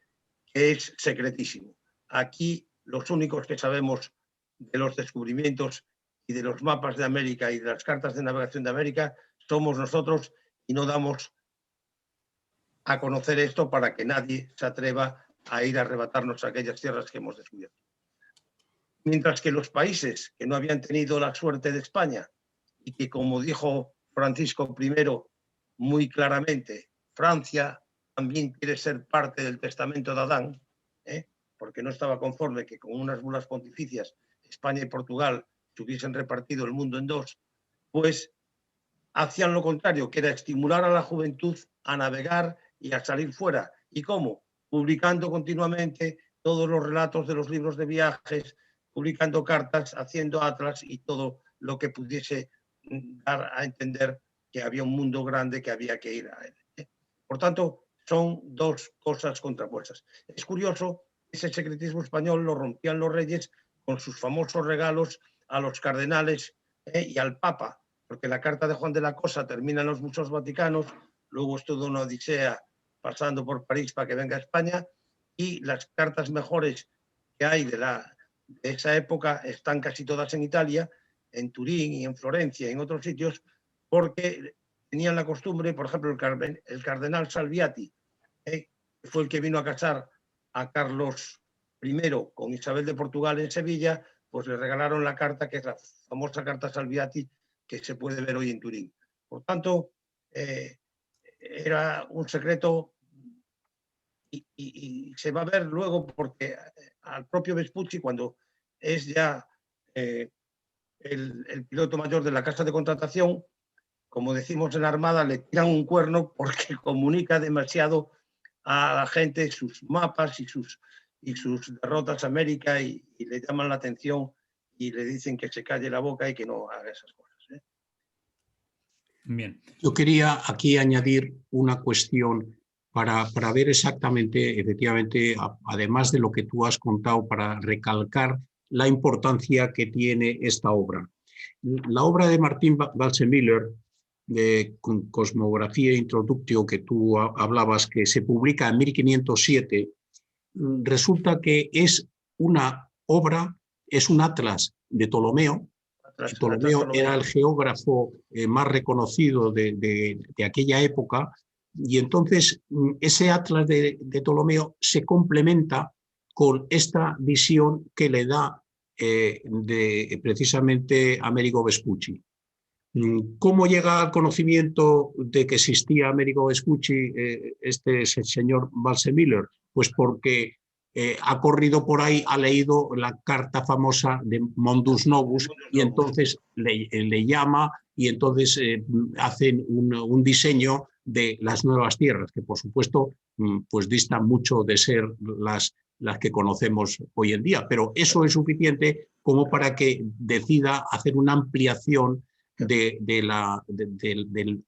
que es secretísimo. Aquí los únicos que sabemos de los descubrimientos y de los mapas de América y de las cartas de navegación de América somos nosotros, y no damos a conocer esto para que nadie se atreva a ir a arrebatarnos aquellas tierras que hemos descubierto. Mientras que los países que no habían tenido la suerte de España y que, como dijo Francisco I muy claramente, Francia también quiere ser parte del testamento de Adán, porque no estaba conforme que con unas bulas pontificias España y Portugal se hubiesen repartido el mundo en dos, pues hacían lo contrario, que era estimular a la juventud a navegar y a salir fuera. ¿Y cómo? Publicando continuamente todos los relatos de los libros de viajes, publicando cartas, haciendo atlas y todo lo que pudiese dar a entender que había un mundo grande que había que ir a él. Por tanto, son dos cosas contrapuestas. Es curioso, ese secretismo español lo rompían los reyes con sus famosos regalos a los cardenales y al Papa, porque la carta de Juan de la Cosa termina en los museos vaticanos, luego es toda una odisea pasando por París para que venga a España, y las cartas mejores que hay de esa época están casi todas en Italia, en Turín y en Florencia y en otros sitios, porque tenían la costumbre, por ejemplo, el cardenal Salviati, que fue el que vino a casar a Carlos I con Isabel de Portugal en Sevilla, pues le regalaron la carta, que es la famosa carta Salviati, que se puede ver hoy en Turín. Por tanto, era un secreto y se va a ver luego, porque al propio Vespucci, cuando es ya el piloto mayor de la casa de contratación, como decimos en la Armada, le tiran un cuerno porque comunica demasiado a la gente sus mapas y sus derrotas a América, y le llaman la atención y le dicen que se calle la boca y que no haga esas cosas. Bien. Yo quería aquí añadir una cuestión para ver exactamente, efectivamente, además de lo que tú has contado, para recalcar la importancia que tiene esta obra. La obra de Martin Waldseemüller, de Cosmografía Introductio, que tú hablabas, que se publica en 1507, resulta que es una obra, es un atlas de Ptolomeo. Ptolomeo era el geógrafo más reconocido de aquella época, y entonces ese atlas de Ptolomeo se complementa con esta visión que le da precisamente Amerigo Vespucci. ¿Cómo llega al conocimiento de que existía Amerigo Vespucci, este señor Waldseemüller? Pues porque ha corrido por ahí, ha leído la carta famosa de Mundus Novus, y entonces le llama, y entonces hacen un diseño de las nuevas tierras, que por supuesto pues distan mucho de ser las que conocemos hoy en día, pero eso es suficiente como para que decida hacer una ampliación del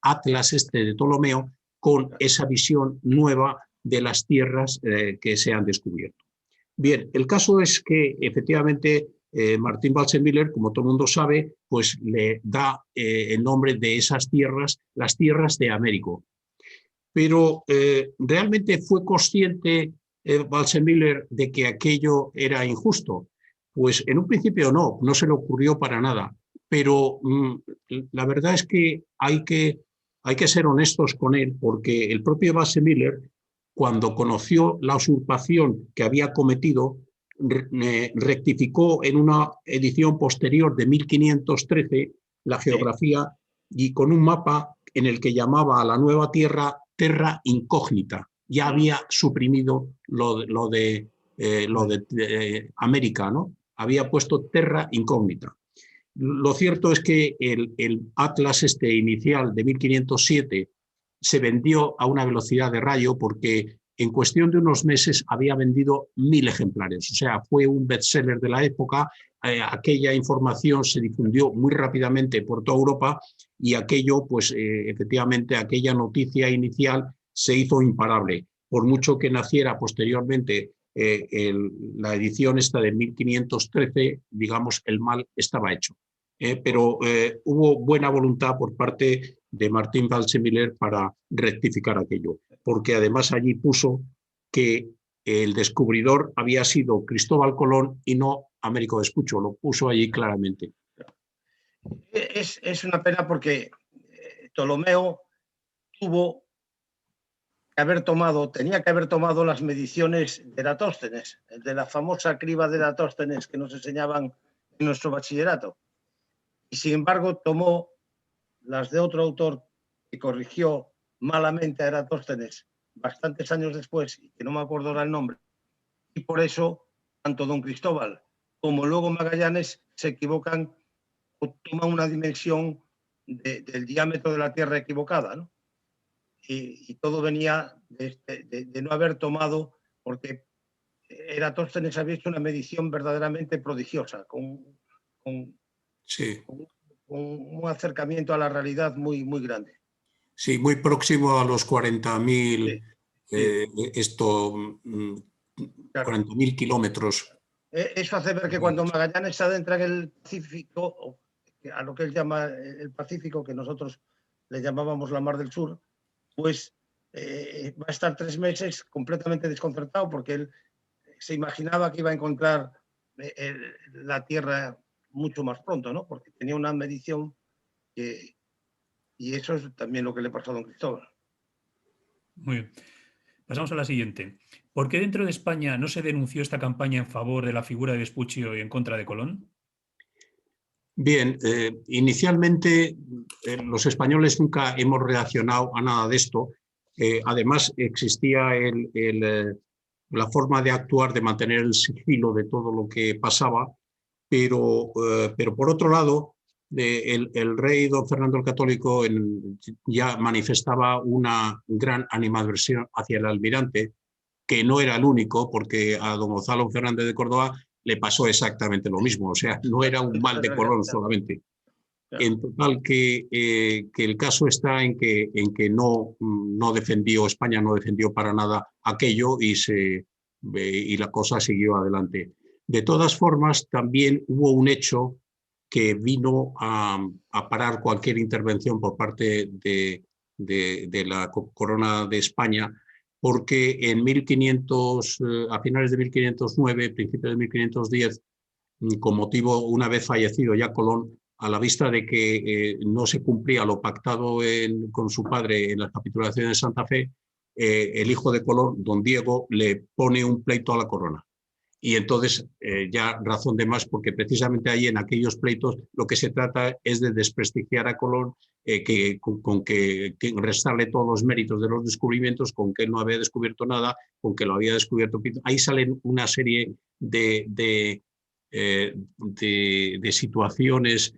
atlas este de Ptolomeo, con esa visión nueva de las tierras que se han descubierto. Bien, el caso es que efectivamente Martin Waldseemüller, como todo el mundo sabe, pues le da el nombre de esas tierras, las tierras de Américo. Pero ¿realmente fue consciente Waldseemüller de que aquello era injusto? Pues en un principio no se le ocurrió para nada. Pero la verdad es que hay que ser honestos con él, porque el propio Waldseemüller, cuando conoció la usurpación que había cometido, rectificó en una edición posterior de 1513 la geografía, y con un mapa en el que llamaba a la nueva tierra Terra Incógnita. Ya había suprimido lo de América, ¿no? Había puesto Terra Incógnita. Lo cierto es que el atlas este inicial de 1507 se vendió a una velocidad de rayo, porque en cuestión de unos meses había vendido 1000 ejemplares. O sea, fue un bestseller de la época. Aquella información se difundió muy rápidamente por toda Europa, y aquello, pues efectivamente, aquella noticia inicial se hizo imparable. Por mucho que naciera posteriormente la edición esta de 1513, digamos, el mal estaba hecho. Pero hubo buena voluntad por parte de Martin Waldseemüller para rectificar aquello, porque además allí puso que el descubridor había sido Cristóbal Colón y no Américo Vespucci, lo puso allí claramente. Es una pena, porque Ptolomeo tenía que haber tomado las mediciones de Eratóstenes, de la famosa criba de Eratóstenes que nos enseñaban en nuestro bachillerato. Y sin embargo tomó las de otro autor que corrigió malamente a Eratóstenes bastantes años después, que no me acuerdo ahora el nombre, y por eso tanto don Cristóbal como luego Magallanes se equivocan o toman una dimensión del diámetro de la Tierra equivocada, ¿no? Y todo venía de no haber tomado, porque Eratóstenes había hecho una medición verdaderamente prodigiosa, con un acercamiento a la realidad muy, muy grande. Sí, muy próximo a los 40.000 40.000 kilómetros. Eso hace ver que cuando Magallanes se adentra en el Pacífico, a lo que él llama el Pacífico, que nosotros le llamábamos la Mar del Sur, pues va a estar 3 meses completamente desconcertado, porque él se imaginaba que iba a encontrar la Tierra mucho más pronto, ¿no? Porque tenía una medición y eso es también lo que le pasó a don Cristóbal. Muy bien. Pasamos a la siguiente. ¿Por qué dentro de España no se denunció esta campaña en favor de la figura de Vespucci y en contra de Colón? Bien, inicialmente los españoles nunca hemos reaccionado a nada de esto, Además, existía la forma de actuar, de mantener el sigilo de todo lo que pasaba, pero por otro lado, el rey don Fernando el Católico ya manifestaba una gran animadversión hacia el almirante, que no era el único, porque a don Gonzalo Fernández de Córdoba le pasó exactamente lo mismo, o sea, no era un mal de Colón solamente. En total, que el caso está en que no defendió, España no defendió para nada aquello y la cosa siguió adelante. De todas formas, también hubo un hecho que vino a parar cualquier intervención por parte de la corona de España, porque en 1500, a finales de 1509, principios de 1510, con motivo, una vez fallecido ya Colón, a la vista de que no se cumplía lo pactado con su padre en las capitulaciones de Santa Fe, el hijo de Colón, don Diego, le pone un pleito a la corona. Y entonces ya razón de más, porque precisamente ahí en aquellos pleitos lo que se trata es de desprestigiar a Colón, con que restarle todos los méritos de los descubrimientos, con que él no había descubierto nada, con que lo había descubierto. Ahí salen una serie de situaciones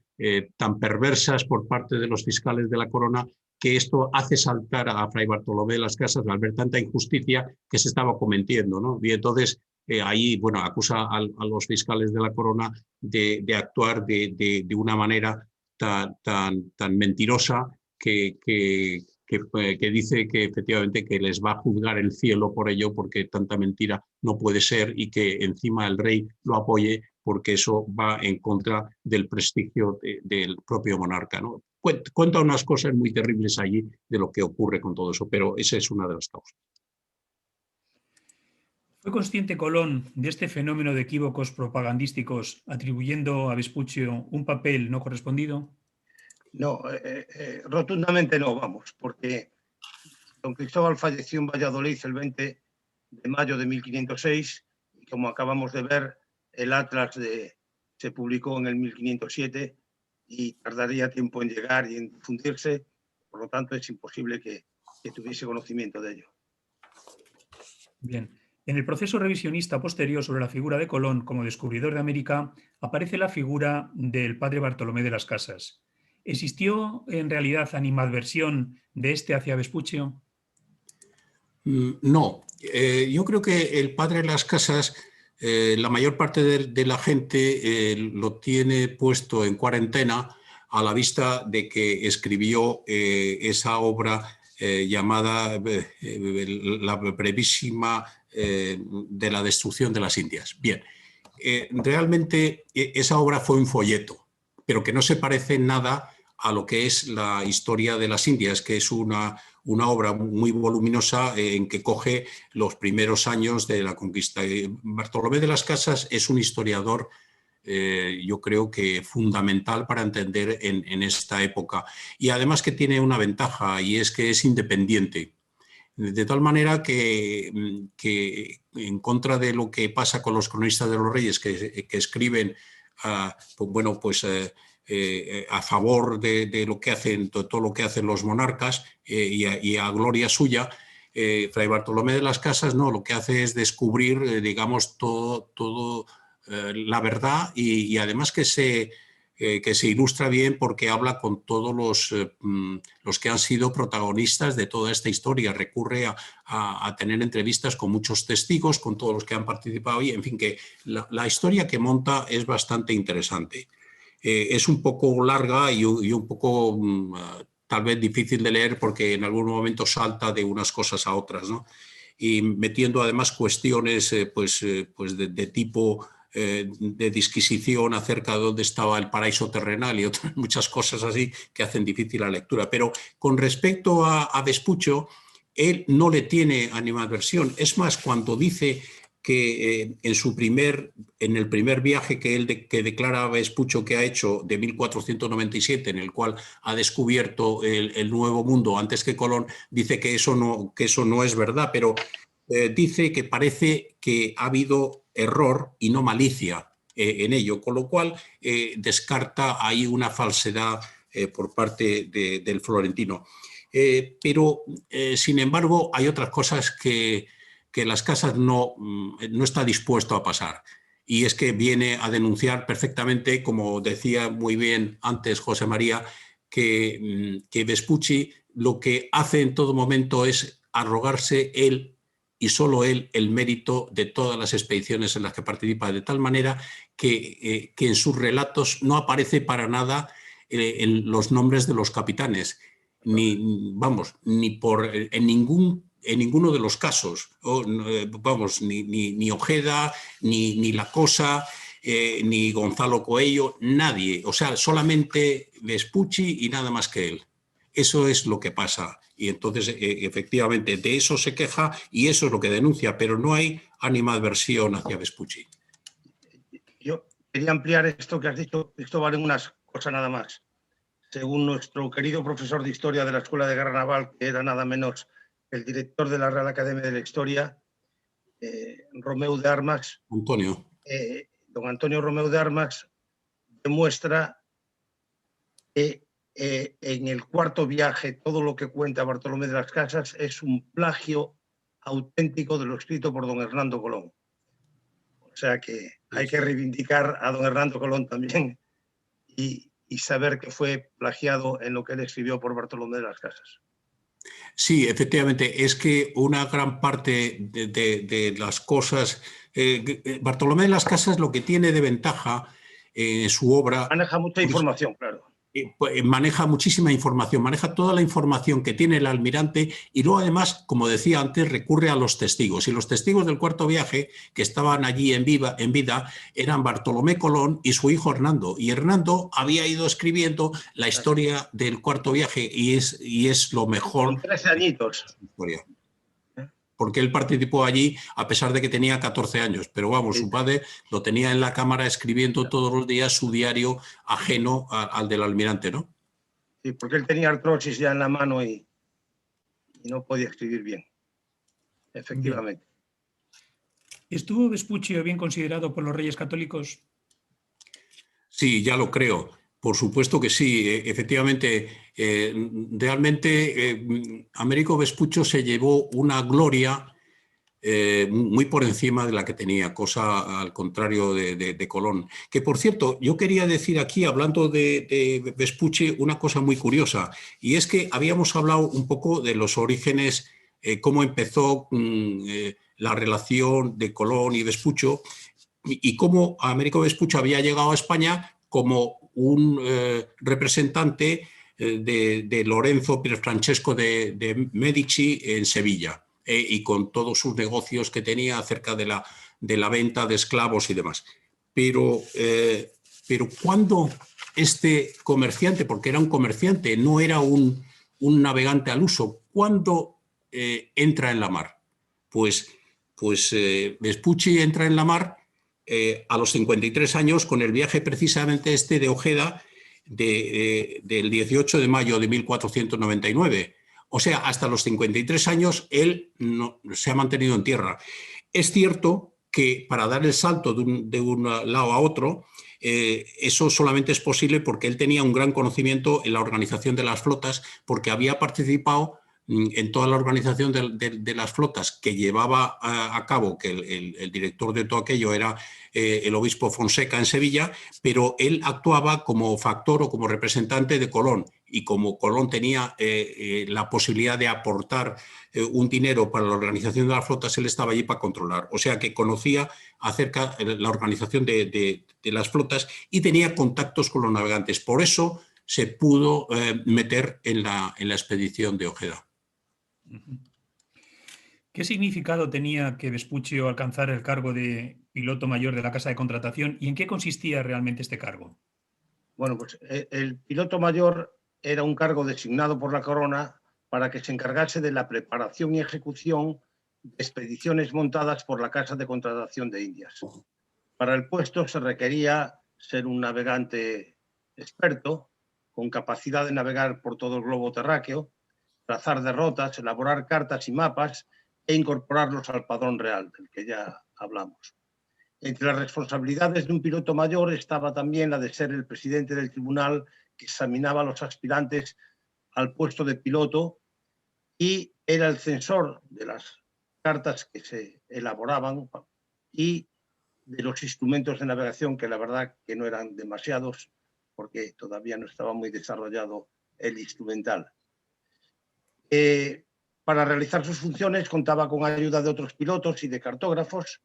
tan perversas por parte de los fiscales de la corona, que esto hace saltar a Fray Bartolomé de las Casas al ver tanta injusticia que se estaba cometiendo, ¿no? Y entonces ahí, bueno, acusa a los fiscales de la corona de actuar de una manera tan mentirosa que dice que efectivamente que les va a juzgar el cielo por ello, porque tanta mentira no puede ser, y que encima el rey lo apoye porque eso va en contra del prestigio del propio monarca, ¿no? Cuenta unas cosas muy terribles allí de lo que ocurre con todo eso, pero esa es una de las causas. ¿Fue consciente Colón de este fenómeno de equívocos propagandísticos, atribuyendo a Vespuccio un papel no correspondido? No, rotundamente no, vamos, porque don Cristóbal falleció en Valladolid el 20 de mayo de 1506, y como acabamos de ver, el Atlas se publicó en el 1507 y tardaría tiempo en llegar y en difundirse, por lo tanto es imposible que tuviese conocimiento de ello. Bien. En el proceso revisionista posterior sobre la figura de Colón como descubridor de América aparece la figura del padre Bartolomé de las Casas. ¿Existió en realidad animadversión de este hacia Vespuccio? No, yo creo que el padre de las Casas, la mayor parte de la gente lo tiene puesto en cuarentena a la vista de que escribió esa obra llamada La brevísima de la destrucción de las Indias. Bien, realmente esa obra fue un folleto, pero que no se parece en nada a lo que es la historia de las Indias, que es una obra muy voluminosa en que coge los primeros años de la conquista. Bartolomé de las Casas es un historiador, yo creo que fundamental para entender en esta época. Y además que tiene una ventaja, y es que es independiente. De tal manera que en contra de lo que pasa con los cronistas de los reyes que escriben, a favor de lo que hacen, todo lo que hacen los monarcas y a gloria suya, Fray Bartolomé de las Casas no, lo que hace es descubrir, digamos, todo la verdad y además que se ilustra bien porque habla con todos los que han sido protagonistas de toda esta historia. Recurre a tener entrevistas con muchos testigos, con todos los que han participado y, en fin, que la historia que monta es bastante interesante. Es un poco larga y un poco tal vez difícil de leer porque en algún momento salta de unas cosas a otras, ¿no? Y metiendo además cuestiones de tipo de disquisición acerca de dónde estaba el paraíso terrenal y otras muchas cosas así que hacen difícil la lectura. Pero con respecto a Vespuccio, él no le tiene animadversión. Es más, cuando dice que en el primer viaje que declara Vespuccio que ha hecho de 1497, en el cual ha descubierto el Nuevo Mundo antes que Colón, dice que eso no es verdad, pero dice que parece que ha habido error y no malicia en ello, con lo cual descarta ahí una falsedad por parte del florentino. pero sin embargo hay otras cosas que las casas no está dispuesto a pasar. Y es que viene a denunciar perfectamente, como decía muy bien antes José María, que Vespucci lo que hace en todo momento es arrogarse él y solo él el mérito de todas las expediciones en las que participa, de tal manera que en sus relatos no aparece para nada en los nombres de los capitanes, en ninguno de los casos, ni Ojeda, ni La Cosa, ni Gonzalo Coello, nadie, o sea, solamente Vespucci y nada más que él. Eso es lo que pasa. Y entonces, efectivamente, de eso se queja y eso es lo que denuncia, pero no hay animadversión hacia Vespucci. Yo quería ampliar esto que has dicho, esto vale unas cosas nada más. Según nuestro querido profesor de Historia de la Escuela de Guerra Naval, que era nada menos el director de la Real Academia de la Historia, Romeu de Armas, don Antonio Romeu de Armas, demuestra que en el cuarto viaje todo lo que cuenta Bartolomé de las Casas es un plagio auténtico de lo escrito por don Hernando Colón. O sea que hay que reivindicar a don Hernando Colón también y saber que fue plagiado en lo que él escribió por Bartolomé de las Casas. Sí, efectivamente, es que una gran parte de las cosas... Bartolomé de las Casas lo que tiene de ventaja en su obra... Maneja mucha información, claro. Maneja muchísima información, maneja toda la información que tiene el almirante y luego además, como decía antes, recurre a los testigos. Y los testigos del cuarto viaje que estaban allí en vida eran Bartolomé Colón y su hijo Hernando. Y Hernando había ido escribiendo la historia del cuarto viaje y es lo mejor. Con 13 añitos. Historia. Porque él participó allí a pesar de que tenía 14 años, pero vamos, su padre lo tenía en la cámara escribiendo todos los días su diario ajeno al del almirante, ¿no? Sí, porque él tenía artrosis ya en la mano y no podía escribir bien, efectivamente. Bien. ¿Estuvo Vespucci bien considerado por los reyes católicos? Sí, ya lo creo. Por supuesto que sí, efectivamente, realmente Américo Vespucci se llevó una gloria muy por encima de la que tenía, cosa al contrario de Colón. Que por cierto, yo quería decir aquí, hablando de Vespucci, una cosa muy curiosa, y es que habíamos hablado un poco de los orígenes, cómo empezó la relación de Colón y Vespucci, y cómo Américo Vespucci había llegado a España como un representante de Lorenzo Pierfrancesco de Medici en Sevilla, y con todos sus negocios que tenía acerca de la venta de esclavos y demás. Pero cuando este comerciante, porque era un comerciante, no era un navegante al uso, ¿cuándo entra en la mar? Pues Vespucci entra en la mar a los 53 años con el viaje precisamente de Ojeda del 18 de mayo de 1499. O sea, hasta los 53 años él no, se ha mantenido en tierra. Es cierto que para dar el salto de un lado a otro, eso solamente es posible porque él tenía un gran conocimiento en la organización de las flotas, porque había participado en toda la organización de las flotas que llevaba a cabo, que el director de todo aquello era el obispo Fonseca en Sevilla, pero él actuaba como factor o como representante de Colón, y como Colón tenía la posibilidad de aportar un dinero para la organización de las flotas, él estaba allí para controlar. O sea que conocía acerca de la organización de las flotas y tenía contactos con los navegantes. Por eso se pudo meter en la expedición de Ojeda. ¿Qué significado tenía que Vespucci alcanzara el cargo de piloto mayor de la Casa de Contratación y en qué consistía realmente este cargo? Bueno, pues el piloto mayor era un cargo designado por la corona para que se encargase de la preparación y ejecución de expediciones montadas por la Casa de Contratación de Indias. Para el puesto se requería ser un navegante experto, con capacidad de navegar por todo el globo terráqueo, trazar de rutas, elaborar cartas y mapas e incorporarlos al padrón real, del que ya hablamos. Entre las responsabilidades de un piloto mayor estaba también la de ser el presidente del tribunal que examinaba a los aspirantes al puesto de piloto y era el censor de las cartas que se elaboraban y de los instrumentos de navegación, que la verdad que no eran demasiados, porque todavía no estaba muy desarrollado el instrumental. Para realizar sus funciones contaba con ayuda de otros pilotos y de cartógrafos,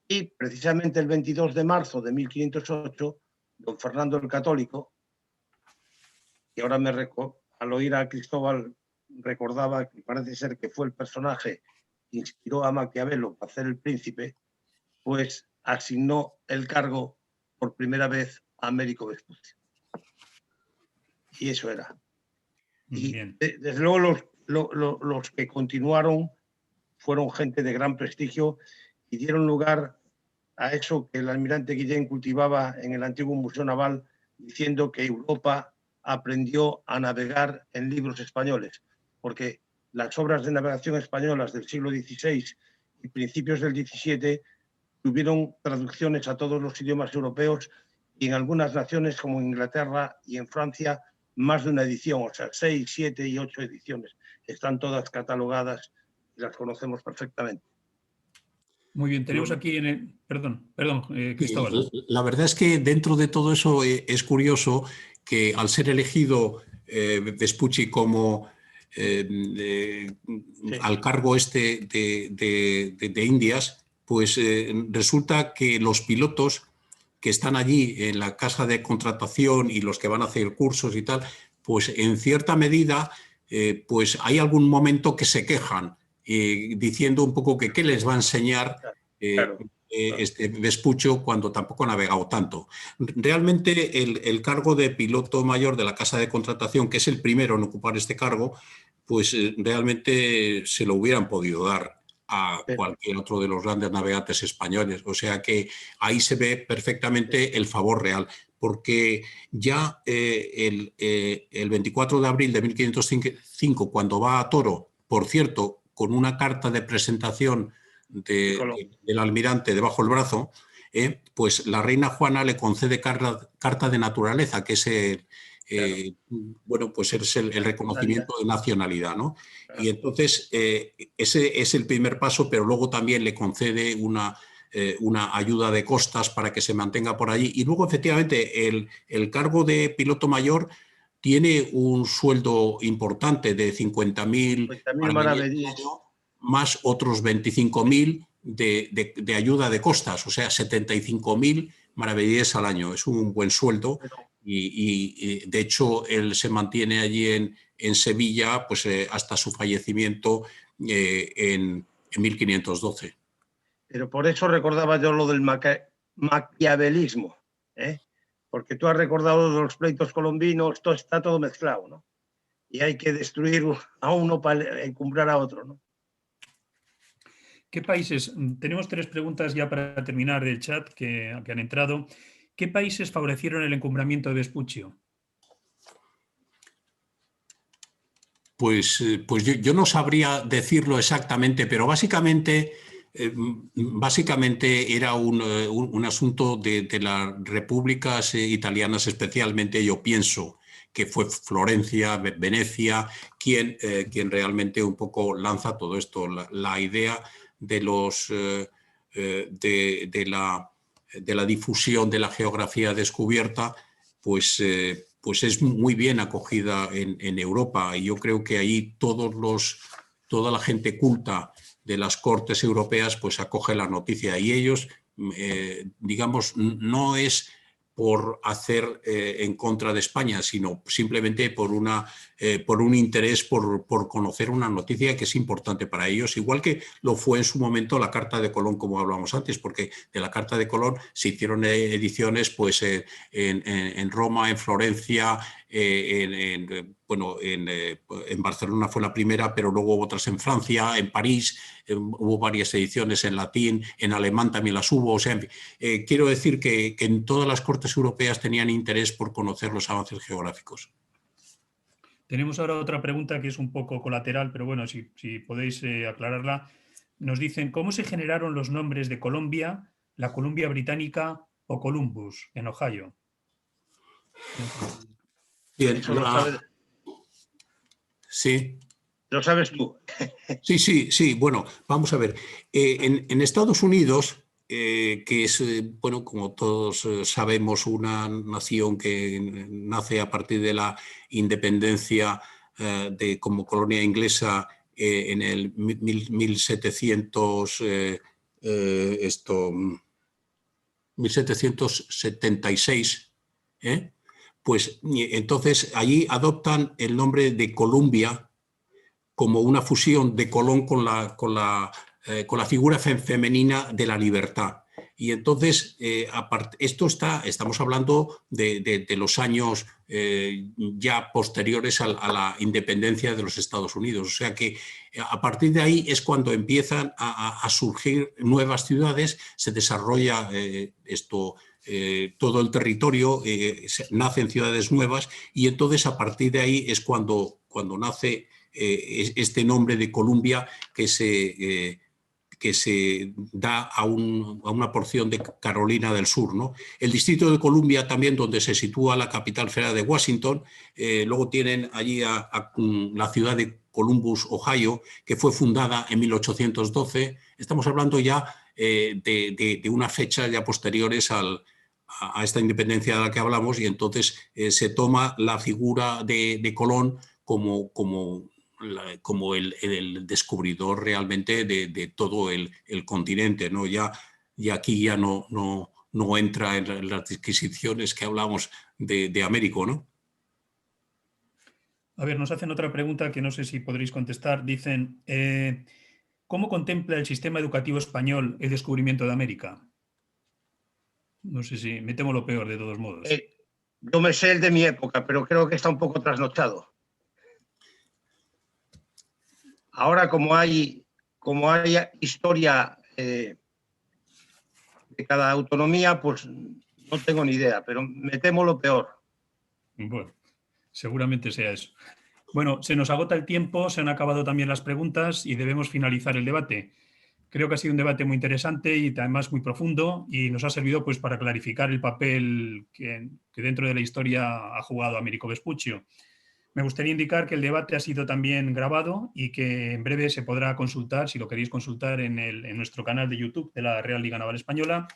y precisamente el 22 de marzo de 1508, don Fernando el Católico, que ahora al oír a Cristóbal recordaba que parece ser que fue el personaje que inspiró a Maquiavelo para hacer el príncipe, pues asignó el cargo por primera vez a Américo Vespucio. Y eso era. Y desde luego los que continuaron fueron gente de gran prestigio y dieron lugar a eso que el almirante Guillén cultivaba en el antiguo Museo Naval, diciendo que Europa aprendió a navegar en libros españoles, porque las obras de navegación españolas del siglo XVI y principios del XVII tuvieron traducciones a todos los idiomas europeos, y en algunas naciones como Inglaterra y en Francia más de una edición, o sea, 6, 7 y 8 ediciones. Están todas catalogadas y las conocemos perfectamente. Muy bien, tenemos aquí en el... Perdón, Cristóbal. La verdad es que dentro de todo eso es curioso que al ser elegido Vespucci como al cargo de Indias, pues resulta que los pilotos que están allí en la casa de contratación y los que van a hacer cursos y tal, pues en cierta medida pues hay algún momento que se quejan diciendo un poco que qué les va a enseñar este Vespuccio cuando tampoco ha navegado tanto. Realmente el cargo de piloto mayor de la casa de contratación, que es el primero en ocupar este cargo, pues realmente se lo hubieran podido dar a cualquier otro de los grandes navegantes españoles. O sea que ahí se ve perfectamente el favor real, porque ya el 24 de abril de 1505, cuando va a Toro, por cierto, con una carta de presentación del almirante debajo del brazo, pues la reina Juana le concede carta de naturaleza, que es bueno, pues es el reconocimiento de nacionalidad, ¿no? Y entonces ese es el primer paso, pero luego también le concede una ayuda de costas para que se mantenga por allí. Y luego, efectivamente, el cargo de piloto mayor tiene un sueldo importante de 50.000 maravedíes, más otros 25.000 de ayuda de costas, o sea, 75.000 maravedíes al año. Es un buen sueldo y de hecho él se mantiene allí en Sevilla pues, hasta su fallecimiento en 1512. Pero por eso recordaba yo lo del maquiavelismo, porque tú has recordado de los pleitos colombinos, está todo mezclado, ¿no? Y hay que destruir a uno para encumbrar a otro, ¿no? ¿Qué países? Tenemos 3 preguntas ya para terminar del chat que han entrado. ¿Qué países favorecieron el encumbramiento de Vespuccio? Pues yo no sabría decirlo exactamente, pero básicamente era un asunto de las repúblicas italianas, especialmente yo pienso que fue Florencia, Venecia, quien realmente un poco lanza todo esto, la idea de la difusión de la geografía descubierta, pues es muy bien acogida en Europa, y yo creo que ahí toda la gente culta de las cortes europeas pues acoge la noticia, y ellos, digamos, no es por hacer en contra de España, sino simplemente por un interés por conocer una noticia que es importante para ellos, igual que lo fue en su momento la Carta de Colón, como hablábamos antes, porque de la Carta de Colón se hicieron ediciones pues, en Roma, en Florencia, en Barcelona fue la primera, pero luego hubo otras en Francia, en París, hubo varias ediciones en latín, en alemán también las hubo. O sea, quiero decir que en todas las cortes europeas tenían interés por conocer los avances geográficos. Tenemos ahora otra pregunta que es un poco colateral, pero bueno, si podéis aclararla. Nos dicen, ¿cómo se generaron los nombres de Colombia, la Columbia Británica o Columbus, en Ohio? Bien, sí. Lo sabes tú. Sí. Bueno, vamos a ver. En Estados Unidos, que es, bueno, como todos sabemos, una nación que nace a partir de la independencia como colonia inglesa en el 1776, pues entonces allí adoptan el nombre de Columbia como una fusión de Colón con la figura femenina de la libertad. Y entonces, estamos hablando de los años ya posteriores a la independencia de los Estados Unidos. O sea que a partir de ahí es cuando empiezan a surgir nuevas ciudades, se desarrolla todo el territorio, nacen ciudades nuevas y entonces a partir de ahí es cuando nace este nombre de Columbia que se da a una porción de Carolina del Sur, ¿no? El distrito de Columbia también, donde se sitúa la capital federal de Washington. Luego tienen allí la ciudad de Columbus, Ohio, que fue fundada en 1812. Estamos hablando ya de unas fechas ya posteriores a esta independencia de la que hablamos, y entonces se toma la figura de Colón como el descubridor realmente de todo el continente, ¿no? Y aquí ya no entra en las disquisiciones que hablamos de Américo, ¿no? A ver, nos hacen otra pregunta que no sé si podréis contestar. Dicen, ¿cómo contempla el sistema educativo español el descubrimiento de América? No sé si me temo lo peor, de todos modos. Yo me sé el de mi época, pero creo que está un poco trasnochado. Ahora, como hay historia de cada autonomía, pues no tengo ni idea, pero me temo lo peor. Bueno, seguramente sea eso. Bueno, se nos agota el tiempo, se han acabado también las preguntas y debemos finalizar el debate. Creo que ha sido un debate muy interesante y además muy profundo y nos ha servido pues, para clarificar el papel que dentro de la historia ha jugado Américo Vespuccio. Me gustaría indicar que el debate ha sido también grabado y que en breve se podrá consultar, si lo queréis consultar, en nuestro canal de YouTube de la Real Liga Naval Española.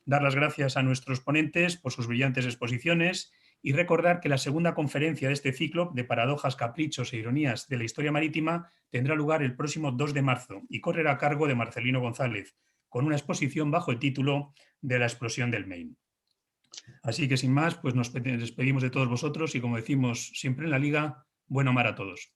Dar las gracias a nuestros ponentes por sus brillantes exposiciones y recordar que la segunda conferencia de este ciclo de paradojas, caprichos e ironías de la historia marítima tendrá lugar el próximo 2 de marzo y correrá a cargo de Marcelino González, con una exposición bajo el título de la explosión del Maine. Así que sin más, pues nos despedimos de todos vosotros y como decimos siempre en la Liga, buena mar a todos.